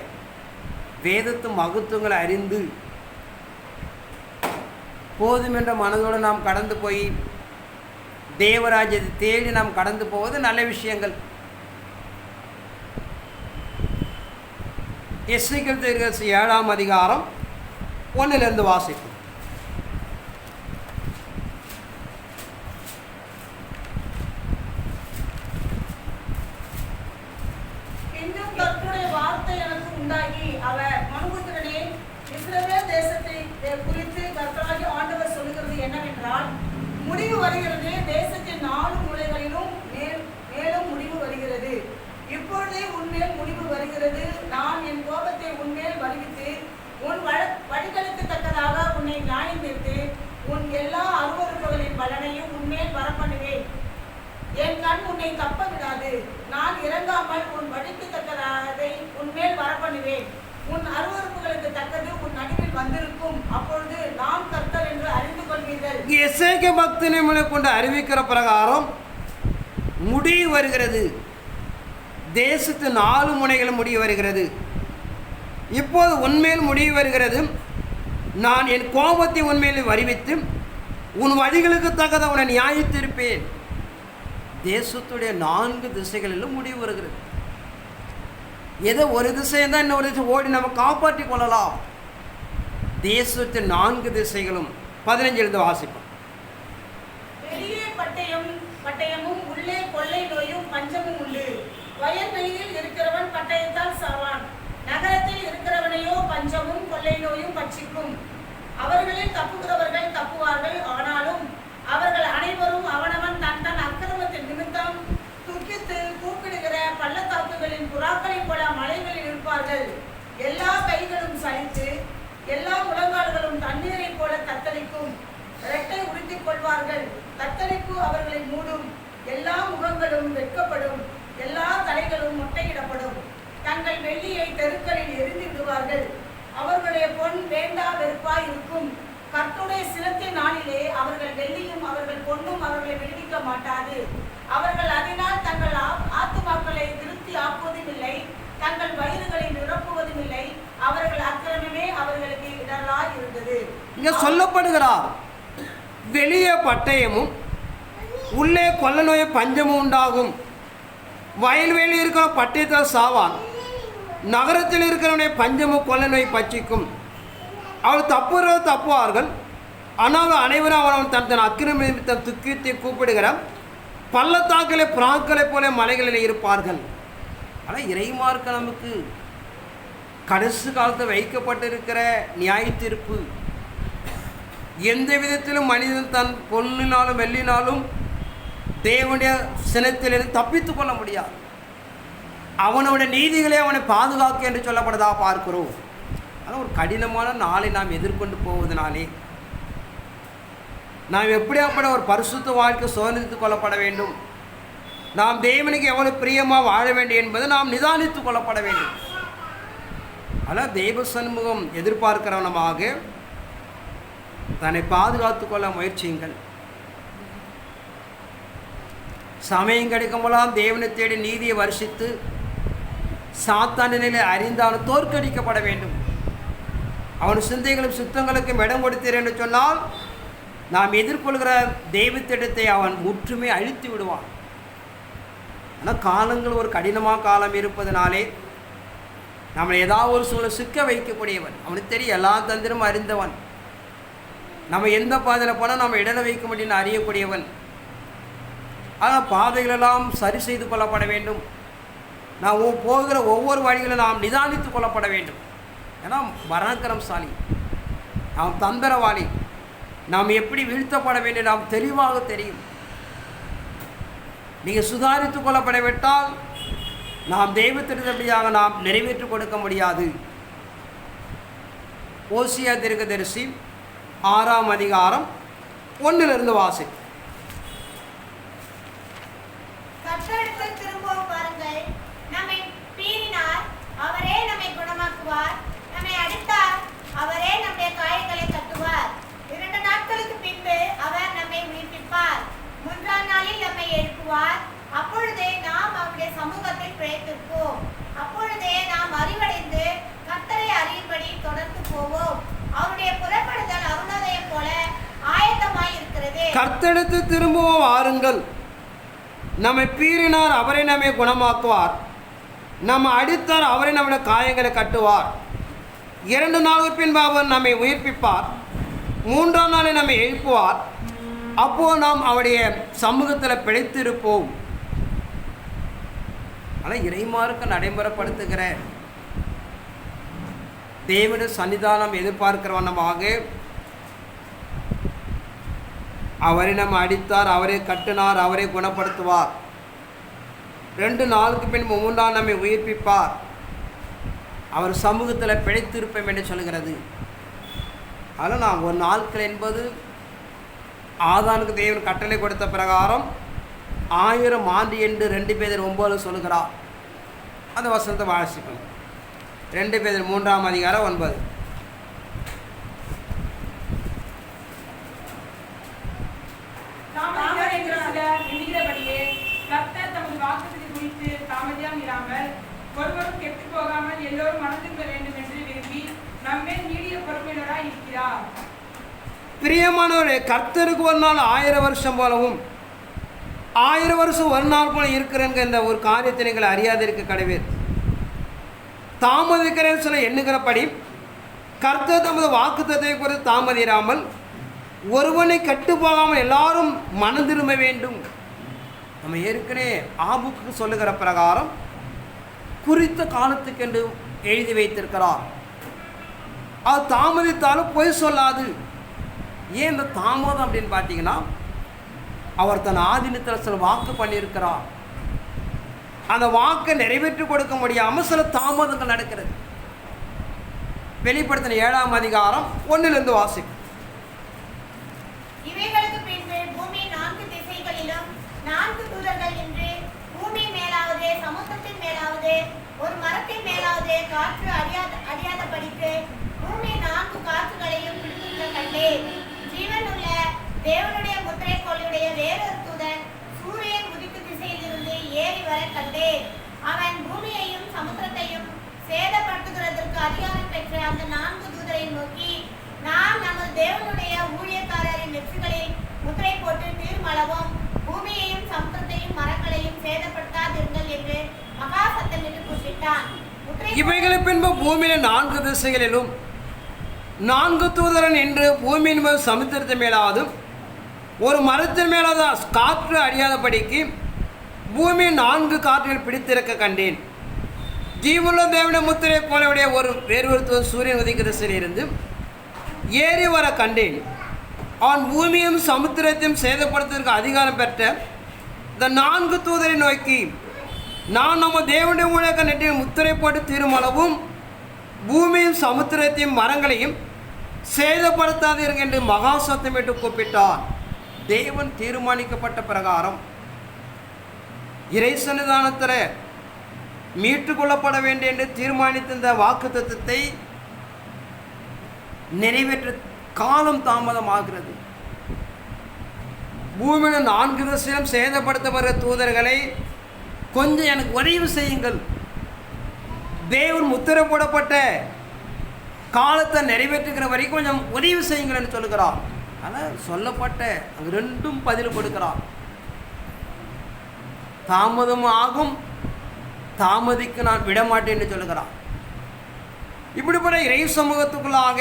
வேதத்து மகத்துவங்களை அறிந்து போதும் என்ற மனதோடு நாம் கடந்து போய் தேவராஜ்யத்தை தேடி நாம் கடந்து போவது நல்ல விஷயங்கள். எசேக்கியேல் தீர்க்கதரிசி 7ஆம் அதிகாரம் 1 வாசிப்போம். இன்னும் கர்த்தருடைய வார்த்தை எனக்கு உண்டாகி அவர் மனுபுத்திரனே, இஸ்ரவேல் தேசத்தை குறித்து கர்த்தராகிய ஆண்டவர் சொல்லுகிறது என்னவென்றால், முடிவு வருகிறது, தேசத்தின் 4 மூலைகளிலும் மேலும் முடிவு வருகிறது. இப்பொழுதே உன்மேல் முடிவு வருகிறது. நான் என் கோபத்தை உன்மேல் வருவித்து உன் வழிகளுக்கு தக்கதாக உன்னை நியாயம் தீர்த்து உன் எல்லா அருவருப்புகளின் பலனையும் உன்மேல் வரப்பண்ணுவேன். என் கண் உன்னை தப்ப விடாது. நான் இறங்காமல் உன் வழிக்கு தக்கதை உன்மேல் வரப்பண்ணுவேன். உன் அருவருப்புகளுக்கு தக்கது உன் நடுவில் வந்திருக்கும். அப்பொழுது நாம் கர்த்தர் என்று அறிந்து கொள்வீர்கள். எசேக்கியேல் பக்தனை மூலம் கொண்டு அறிவிக்கிற பிரகாரம் முடிவு வருகிறது. தேசத்து 4 முனைகளும் முடிவு வருகிறது. இப்போது உன்மேல் முடிவு வருகிறது. நான் என் கோபத்தை உன்மேல் வருவித்து உன் வழிகளுக்கு தக்கதை உன்னை நியாயத்திருப்பேன். தேசத்துடைய 4 திசைகளிலும் முடிவு வருகிறது. ஏதோ ஒரு திசையை தான் இன்னொரு திசை ஓடி நம்ம காப்பாற்றி கொள்ளலாம். தேசத்தின் 4 திசைகளும் 15 வாசிப்போம். வெளியே பட்டயமும் உள்ளே கொள்ளை நோயும் பஞ்சமும் உண்டு. வயல்வெளியில் இருக்கிறவன் பட்டயத்தால் சாவான். நகரத்தில் இருக்கிறவனையோ பஞ்சமும் கொள்ளை நோயும் பட்சிக்கும். அவர்களில் தப்புகிறவர்கள் தப்புவார்கள். ஆனாலும் அவர்கள் அனைவரும் அவனவன் தன் தன் அக்கிரமத்தின் நிமித்தம் துக்கித்து கூப்பிடுகிற பள்ளத்தாக்குகளின் புறாக்களைப் போல மலைகளில் இருப்பார்கள். எல்லா கைகளும் சலித்து எல்லா முழங்கால்களும் தண்ணீரைப் போல தத்தளிக்கும். இரட்டை உடுத்திக் கொள்வார்கள். தத்தளிப்பு அவர்களை மூடும். எல்லா முகங்களும் வெட்கப்படும். எல்லா தலைகளும் மொட்டையிடப்படும். தங்கள் வெள்ளியை தெருக்களில் எரிந்து விடுவார்கள். அவர்களுடைய பொன் வேண்டா வெறுப்பாய் இருக்கும். கர்த்தருடைய சினத்தின் நாளிலே அவர்கள் வெள்ளியும் அவர்கள் பொன்னும் அவர்களை விடுவிக்க மாட்டாது. அவர்கள் அதனால் தங்கள் ஆத்துமாக்களை திருப்தி ஆக்குவதும் இல்லை, தங்கள் வயிறுகளை நிரப்புவதும் இல்லை. அவர்கள் அக்கிரமமே அவர்களுக்கு இடராய் இருந்தது. இங்க சொல்லப்படுகிறார், வெளியே பட்டயமும் உள்ளே கொள்ள நோய் பஞ்சமும் உண்டாகும். வயல்வெளி இருக்கிற பட்டயத்தில் சாவான். நகரத்தில் இருக்கிறவனுடைய பஞ்சமும் கொள்ள நோய் பட்சிக்கும். அவள் தப்புவார்கள். ஆனால் அனைவரும் அவன் தன் அக்கிரம நிமித்தம் துக்கியத்தை கூப்பிடுகிற பள்ளத்தாக்களை புறாக்களை போல மலைகளில் இருப்பார்கள். ஆனால் இறைமார்க்க நமக்கு கடைசி காலத்தில் வைக்கப்பட்டிருக்கிற நியாய தீர்ப்பு. எந்த விதத்திலும் மனிதன் தன் பொன்னினாலும் வெள்ளினாலும் தேவனுடைய சினத்திலிருந்து தப்பித்து கொள்ள முடியாது. அவனுடைய நீதிகளே அவனை பாதுகாக்க என்று சொல்லப்படுவதாக பார்க்கிறோம். ஆனால் ஒரு கடினமான நாளை நாம் எதிர்கொண்டு போவதனாலே நாம் எப்படியாப்பட ஒரு பரிசுத்த வாழ்க்கை சுதந்திரித்து கொள்ளப்பட வேண்டும், நாம் தேவனுக்கு எவ்வளவு பிரியமாக வாழ வேண்டும் என்பதை நாம் நிதானித்து கொள்ளப்பட வேண்டும். ஆனால் தெய்வ சண்முகம் எதிர்பார்க்கிறவனமாக தன்னை பாதுகாத்து கொள்ள முயற்சியுங்கள். சமயம் கிடைக்கும்போதெல்லாம் தேவனை தேடி நீதியை வருஷித்து சாத்தான நிலையை அறிந்தாலும் தோற்கடிக்கப்பட வேண்டும். அவன் சிந்தைகளும் சுத்தங்களுக்கும் இடம் கொடுத்தீர் என்று சொன்னால் நாம் எதிர்கொள்கிற தெய்வ திட்டத்தை அவன் முற்றுமே அழித்து விடுவான். ஆனால் காலங்கள் ஒரு கடினமான காலம் இருப்பதனாலே நம்மளை ஏதாவது ஒரு சூழலை சிக்க வைக்கக்கூடியவன். அவனுக்கு தெரியும், எல்லா தந்திரமும் அறிந்தவன். நம்ம எந்த பாதையில் போனால் நம்ம இடல வைக்க முடியும்னு அறியக்கூடியவன். ஆனால் பாதைகளெல்லாம் சரி செய்து கொள்ளப்பட வேண்டும். நாம் போகிற ஒவ்வொரு வழிகளும் நாம் நிதானித்து கொள்ளப்பட வேண்டும். ஏன்னா பராக்கிரமசாலி, நாம் தந்திரவாளி, நாம் எப்படி வீழ்த்தப்பட வேண்டும் நாம் தெளிவாக தெரியும். நீங்கள் சுதாரித்து கொள்ளப்படவிட்டால் நாம் தெய்வத்திட்டபடியாக நாம் நிறைவேற்றி கொடுக்க முடியாது. ஓசியா தீர்க்கதரிசி 6ஆம் அதிகாரம் 1 வாசி. கர்த்தரிடத்தில் திரும்பவும் பாருங்கள். நம்மை பீறினார், அவரே நம்மை குணமாக்குவார். நம்மை அடித்தார், அவரே நம்முடைய காயங்களை கட்டுவார். 2 நாட்களுக்கு பின்பு அவர் நம்மை உயிர்ப்பிப்பார். 3ஆம் நாளில் நம்மை எழுப்புவார். அப்பொழுதே நாம் அவருடைய சமூகத்தில் பிழைத்திருப்போம். அப்பொழுதே நாம் அறிவடைந்து கர்த்தரை அறியும்படி தொடர்ந்து போவோம். அவருடைய புறப்படுதல் அருணோதயம் போல ஆயத்தமாய் இருக்கிறது. கர்த்தரிடத்தில் திரும்பவும் வாருங்கள். நம்மை பீறினார், அவரை நம்மை குணமாக்குவார். நம்ம அடித்தார், அவரை நம்முடைய காயங்களை கட்டுவார். 2 நாளுக்கு பின்பு அவர் நம்மை உயிர்ப்பிப்பார். 3ஆம் நாளில் நம்மை எழுப்புவார். அப்போது நாம் அவருடைய சமூகத்தில் பிழைத்திருப்போம். ஆனால் இறைமார்க்க நடைமுறைப்படுத்துகிற தேவனுடைய சன்னிதானம் எதிர்பார்க்கிறவனமாக அவரை நம்ம அடித்தார், அவரை கட்டினார், அவரை குணப்படுத்துவார். 2 நாளுக்கு பின் 3ஆம் நம்மை உயிர்ப்பிப்பார். அவர் சமூகத்தில் பிழைத்திருப்போம் என்று சொல்கிறது. அதில் நான் ஒரு நாட்கள் என்பது ஆதானுக்கு தேவன் கட்டளை கொடுத்த பிரகாரம் 1000 ஆண்டு என்று 2 பேர் 9 சொல்கிறார். அந்த வசனத்தை வாசிக்கணும். 2 பேர் 3ஆம் அதிகாரம் 9. தாமதித்தார் என்று சிலர் எண்ணுகிறபடியே கர்த்தர் தமது வாக்குத்தத்தை குறித்து தாமதியாம் இராமல் ஒருவரும் கெட்டு போகாமல் எல்லோரும் மனதிரும்ப வேண்டும் என்று விரும்பி நம்மேல் நீடிய பொறுமையுள்ளவராய் இருக்கிறார். பிரியமானவரே, கர்த்தருக்கு ஒரு நாள் 1000 வருஷம் போலவும் 1000 வருஷம் ஒரு நாள் போல இருக்கிறேங்க. இந்த ஒரு காரியத்தை நீங்கள் அறியாதிருக்க கடவுள். தாமதிக்கிறேன்னு சொல்ல எண்ணுகிறபடி கர்த்தர் தமது வாக்குத்தத்தை குறித்து தாமதிராமல் ஒருவனை கெட்டு போகாமல் எல்லாரும் மனம் திரும்ப வேண்டும். நம்ம ஏற்கனவே ஆபுக்கு சொல்லுகிற பிரகாரம் குறித்த காலத்துக்கு என்று எழுதி வைத்திருக்கிறார். அது தாமதித்தாலும் பொய் சொல்லாது. ஏன் இந்த தாமதம் அப்படின்னு பார்த்தீங்கன்னா, அவர் தன் ஆதீனத்தில் சில வாக்கு பண்ணியிருக்கிறார். அந்த வாக்கை நிறைவேற்றி கொடுக்க முடியாமல் சில தாமதங்கள் நடக்கிறது. வெளிப்படுத்தின 7ஆம் அதிகாரம் 1 வாசிக்கும். இவைகளுக்கு பின்பு பூமி 4 திசைகளிலும் 4 தூதர்கள் நின்று பூமி மேலாவது சமுத்திரத்தின் மேலாவது ஒரு மரத்தின் மேலாவது காற்று அடியாதபடிக்கு பூமி 4 காற்றுகளையும் பிடித்திருக்க கண்டேன். ஜீவனுள்ள தேவனுடைய முத்திரை கோலுடைய வேறொரு தூதன் சூரியன் உதிக்கு திசையிலிருந்து ஏறி வர கண்டேன். அவன் பூமியையும் சமுத்திரத்தையும் சேதப்படுத்துகிறதற்கு அதிகாரம் பெற்ற அந்த 4 தூதரை நோக்கி, நாம் நமது தேவனுடைய ஊழியக்காரரின் நெற்றிகளில் முத்திரை போட்டு தீர்மளவும் பூமி கட்டளையிட்டான். இவைகளை பின்பு பூமியின் 4 திசைகளிலும் 4 தூதரன் என்று பூமியின் மேல் சமுத்திரத்தின் மேலாவதும் ஒரு மரத்தின் மேலாத காற்று அடியாதபடிக்கு பூமியின் 4 காற்றுகள் பிடித்திருக்க கண்டேன். ஜீவனுள்ள தேவனுடைய முத்திரை போலவுடைய வேறொருத்தர் சூரியன் உதிக்கிற திசையிலிருந்து ஏறி வர கண்டேன். அவன் பூமியும் சமுத்திரத்தையும் சேதப்படுத்துவதற்கு அதிகாரம் பெற்ற இந்த 4 தூதரை நோக்கி, நான் நம்ம தேவனுடைய ஊழியர்கள் நெற்றியில் முத்திரை போட்டு தீருமளவும் பூமியும் சமுத்திரத்தையும் மரங்களையும் சேதப்படுத்தாதீர்கள் என்று மகா சத்தமிட்டு கூப்பிட்டார். தேவன் தீர்மானிக்கப்பட்ட பிரகாரம் இறை சன்னிதானத்தில் மீட்டு கொள்ளப்பட வேண்டும் என்று தீர்மானித்த இந்த வாக்கு தத்துவத்தை நிறைவேற்ற காலம் தாமதமாகிறது. பூமியின் 4 திசையிலும் சேதப்படுத்தப்படுகிற தூதர்களை கொஞ்சம் எனக்கு உதவி செய்யுங்கள், தேவன் முத்திரை போடப்பட்ட காலத்தை நிறைவேற்றுகிற வரைக்கும் கொஞ்சம் உதவி செய்யுங்கள் என்று சொல்லுகிறார். ஆனால் சொல்லப்பட்ட அங்கு 2 பதில் கொடுக்கிறார். தாமதம் ஆகும், தாமதிக்க நான் விடமாட்டேன் என்று சொல்லுகிறார். இப்படிப்பட்ட இறை சமூகத்துக்குள்ளாக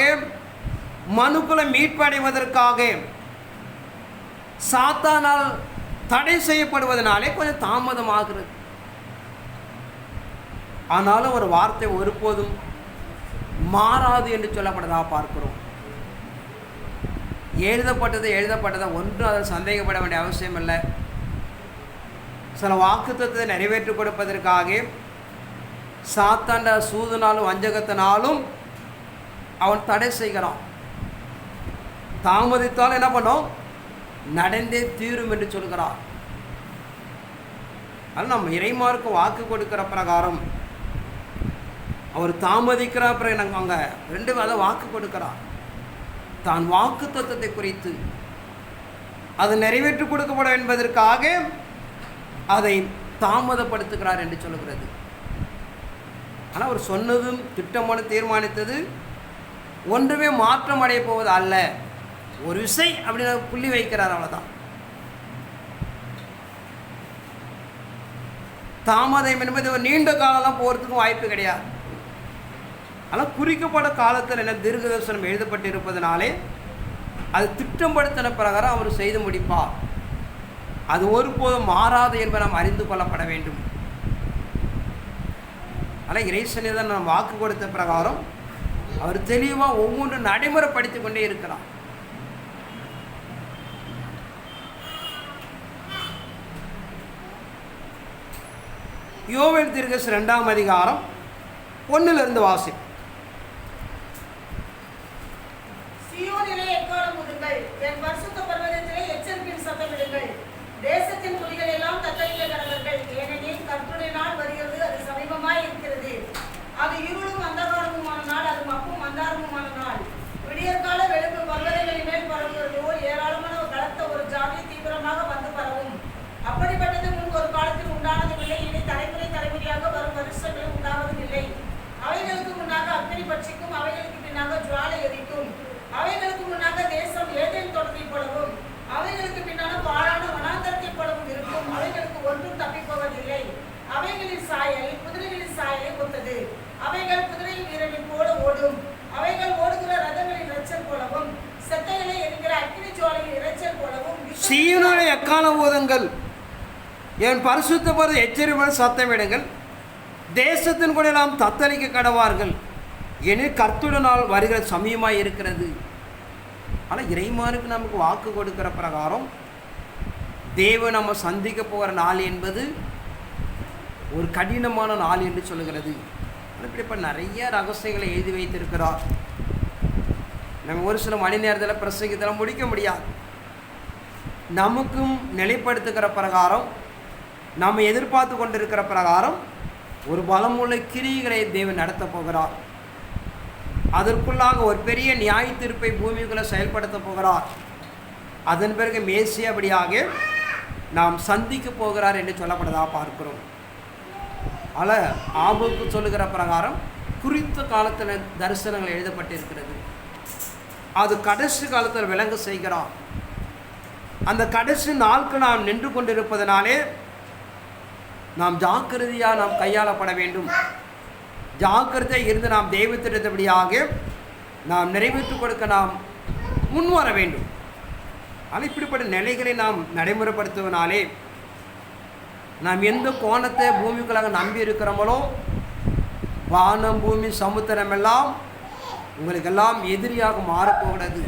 மனுக்குலை மீட்படைவதற்காக சாத்தானால் தடை செய்யப்படுவதனாலே கொஞ்சம் தாமதமாகிறது. ஆனாலும் ஒரு வார்த்தை ஒருபோதும் மாறாது என்று சொல்லப்பட்டதாக பார்க்கிறோம். எழுதப்பட்டதை ஒன்றும் அதில் சந்தேகப்பட வேண்டிய அவசியம் இல்லை. சில வாக்குத்தத்தை நிறைவேற்றி கொடுப்பதற்காக சாத்தாண்ட சூதுனாலும் வஞ்சகத்தினாலும் அவன் தடை செய்கிறான். தாமதித்தாலும் என்ன பண்ணோம், நடந்தே தீரும் என்று சொல்கிறார். ஆனால் நம்ம இறைமாருக்கு வாக்கு கொடுக்கிற பிரகாரம் அவர் தாமதிக்கிற பிறகு நாங்கள் அங்கே 2 அதை வாக்கு கொடுக்கிறார். தான் வாக்கு தத்துவத்தை குறித்து அது நிறைவேற்றி கொடுக்கப்பட என்பதற்காக அதை தாமதப்படுத்துகிறார் என்று சொல்லுகிறது. ஆனால் அவர் சொன்னதும் திட்டமான தீர்மானித்தது ஒன்றுமே மாற்றம் அடைய போவது அல்ல. ஒரு விசை அப்படின்னு புள்ளி வைக்கிறார், அவ்வளோதான். தாமதம் என்பது ஒரு நீண்ட காலம்லாம் போகிறதுக்கும் வாய்ப்பு கிடையாது. ஆனால் குறிக்கப்பட்ட காலத்தில் என்ன தீர்க்க தரிசனம் எழுதப்பட்டு இருப்பதனாலே அது திட்டப்படுத்தின பிரகாரம் அவர் செய்து முடிப்பார். அது ஒருபோதும் மாறாது என்பதை நாம் அறிந்து கொள்ளப்பட வேண்டும். ஆனால் இறைசனிதான் நாம் வாக்கு கொடுத்த பிரகாரம் அவர் தெளிவாக ஒவ்வொன்றும் நடைமுறைப்படுத்தி கொண்டே இருக்கிறார். யோவேல் தீர்க்கதரிசி 2ஆம் அதிகாரம் 1 வாசி. சீயோனிலே எக்காளம் ஊதுங்கள், என் பரிசுத்த பர்வதத்திலே எச்சரிப்பின் சத்தமிடுங்கள். தேசத்தின் குடிகள் எல்லாம் தத்தளிக்க கடவர்கள், ஏனெனில் கர்த்தருடைய நாள் வருகிறது, அது சமீபமாய் இருக்கிறது. அது இருளும் அந்தகாரமுமான நாள், அது மப்பும் அந்தாரமுமான நாள். விடியற்கால வெளுப்பு பர்வதங்களின் மேல் பரவுகிறதோ, ஏராளமான பலத்த ஒரு ஜாதி தீவிரமாக வந்து பரவும். அப்படிப்பட்டது முன் ஒரு காலத்தில் உண்டானதும் இல்லை, இனி தலைமுறை தலைமுறையாக வரும் வருஷங்களில் உண்டாவதும் இல்லை. அவைகளுக்கு முன்னாக அக்கினி பட்சிக்கும், அவைகளுக்கு பின்னாக ஜுவாலை எரிக்கும். அவைகளுக்கு முன்னாக தேசம் ஏதேன் தோட்டத்தைப் போலவும், அவைகளுக்கு பின்னால பாழான வனாந்தரத்தைப் போலவும் இருக்கும். அவைகளுக்கு ஒன்றும் தப்பிப்போவதில்லை. அவைகளின் சாயல் குதிரைகளின் சாயலை ஒத்தது. அவைகள் குதிரை வீரனின் போல ஓடும். அவைகள் ஓடுகிற ரதங்களின் இரைச்சல் போலவும், செத்தைகளை எரிகிற அக்கினி ஜுவாலையின் இரைச்சல் போலவும். சீயோனிலே எக்காளம் ஊதுங்கள், என் பரிசுத்த பர்வதத்திலே எச்சரிப்புடன் சத்தமிடுங்கள். தேசத்தின் கூட எல்லாம் தத்தளிக்க கடவார்கள், எனில் கர்த்தருடைய நாள் வருகிற சமயமாய் இருக்கிறது. ஆனால் இறைமானுக்கு நமக்கு வாக்கு கொடுக்கிற பிரகாரம் தேவன் நம்ம சந்திக்க போகிற நாள் என்பது ஒரு கடினமான நாள் என்று சொல்லுகிறது. இப்படிப்ப நிறைய ரகசியங்களை எழுதி வைத்திருக்கிறார். நம்ம ஒரு சில மணி நேரத்தில் பிரசங்கத்தில் முடிக்க முடியாது. நமக்கும் நிலைப்படுத்துகிற பிரகாரம், நாம் எதிர்பார்த்து கொண்டிருக்கிற பிரகாரம் ஒரு பலமுள்ள கிரியைகளை தேவன் நடத்த போகிறார். அதற்குள்ளாக ஒரு பெரிய நியாய தீர்ப்பை பூமிக்குள்ளே செயல்படுத்த போகிறார். அதன் பிறகு மேசியபடியாக நாம் சந்திக்க போகிறார் என்று சொல்லப்பட்டதாக பார்க்கிறோம். ஆனால் ஆபுக்கு சொல்லுகிற பிரகாரம் குறித்த காலத்தில் தரிசனங்கள் எழுதப்பட்டிருக்கிறது. அது கடைசி காலத்தில் விளங்க செய்கிறார். அந்த கடைசி நாட்கள் நாம் நின்று கொண்டிருப்பதனாலே நாம் ஜாக்கிரதையாக நாம் கையாளப்பட வேண்டும். ஜாக்கிரதையாக இருந்து நாம் தெய்வத்திட்டபடியாக நாம் நிறைவேற்றி கொடுக்க நாம் முன்வர வேண்டும். ஆனால் இப்படிப்பட்ட நிலைகளை நாம் நடைமுறைப்படுத்துவனாலே நாம் எந்த கோணத்தை பூமிக்குள்ளாக நம்பி இருக்கிறோமோ வானம் பூமி சமுத்திரம் எல்லாம் உங்களுக்கெல்லாம் எதிரியாக மாறப்போகிறது.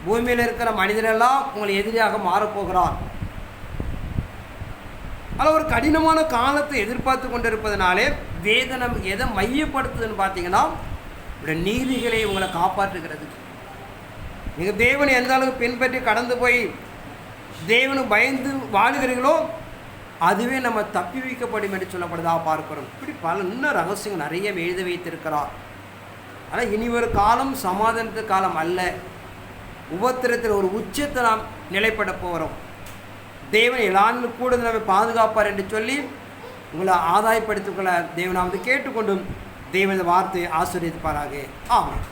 பூமியில் இருக்கிற மனிதனெல்லாம் உங்களை எதிரியாக மாறப்போகிறார். அதில் ஒரு கடினமான காலத்தை எதிர்பார்த்து கொண்டிருப்பதனாலே வேதம் நமக்கு எதை மையப்படுத்துதுன்னு பார்த்தீங்கன்னா நீதிகளை உங்களை காப்பாற்றுகிறது. நீங்கள் தேவனை எந்த அளவுக்கு பின்பற்றி கடந்து போய் தேவனுக்கு பயந்து வாழுகிறீர்களோ அதுவே நம்ம தப்பி வைக்கப்படும் என்று சொல்லப்படுதா பார்க்கிறோம். இப்படி பல இன்னும் ரகசியங்கள் நிறைய எழுதி வைத்திருக்கிறார். ஆனால் இனி ஒரு காலம் சமாதானத்து காலம் அல்ல, உபத்திரத்தில் ஒரு உச்சத்தை நாம் நிலைப்பட போகிறோம். தேவன் எல்லாரும் கூட நம்ம பாதுகாப்பார் என்று சொல்லி உங்களை ஆதாயப்படுத்திக் கொள்ள தேவன் வந்து கேட்டுக்கொண்டும் தேவனது வார்த்தையை ஆசீர்வதிப்பாராக. ஆமாம்.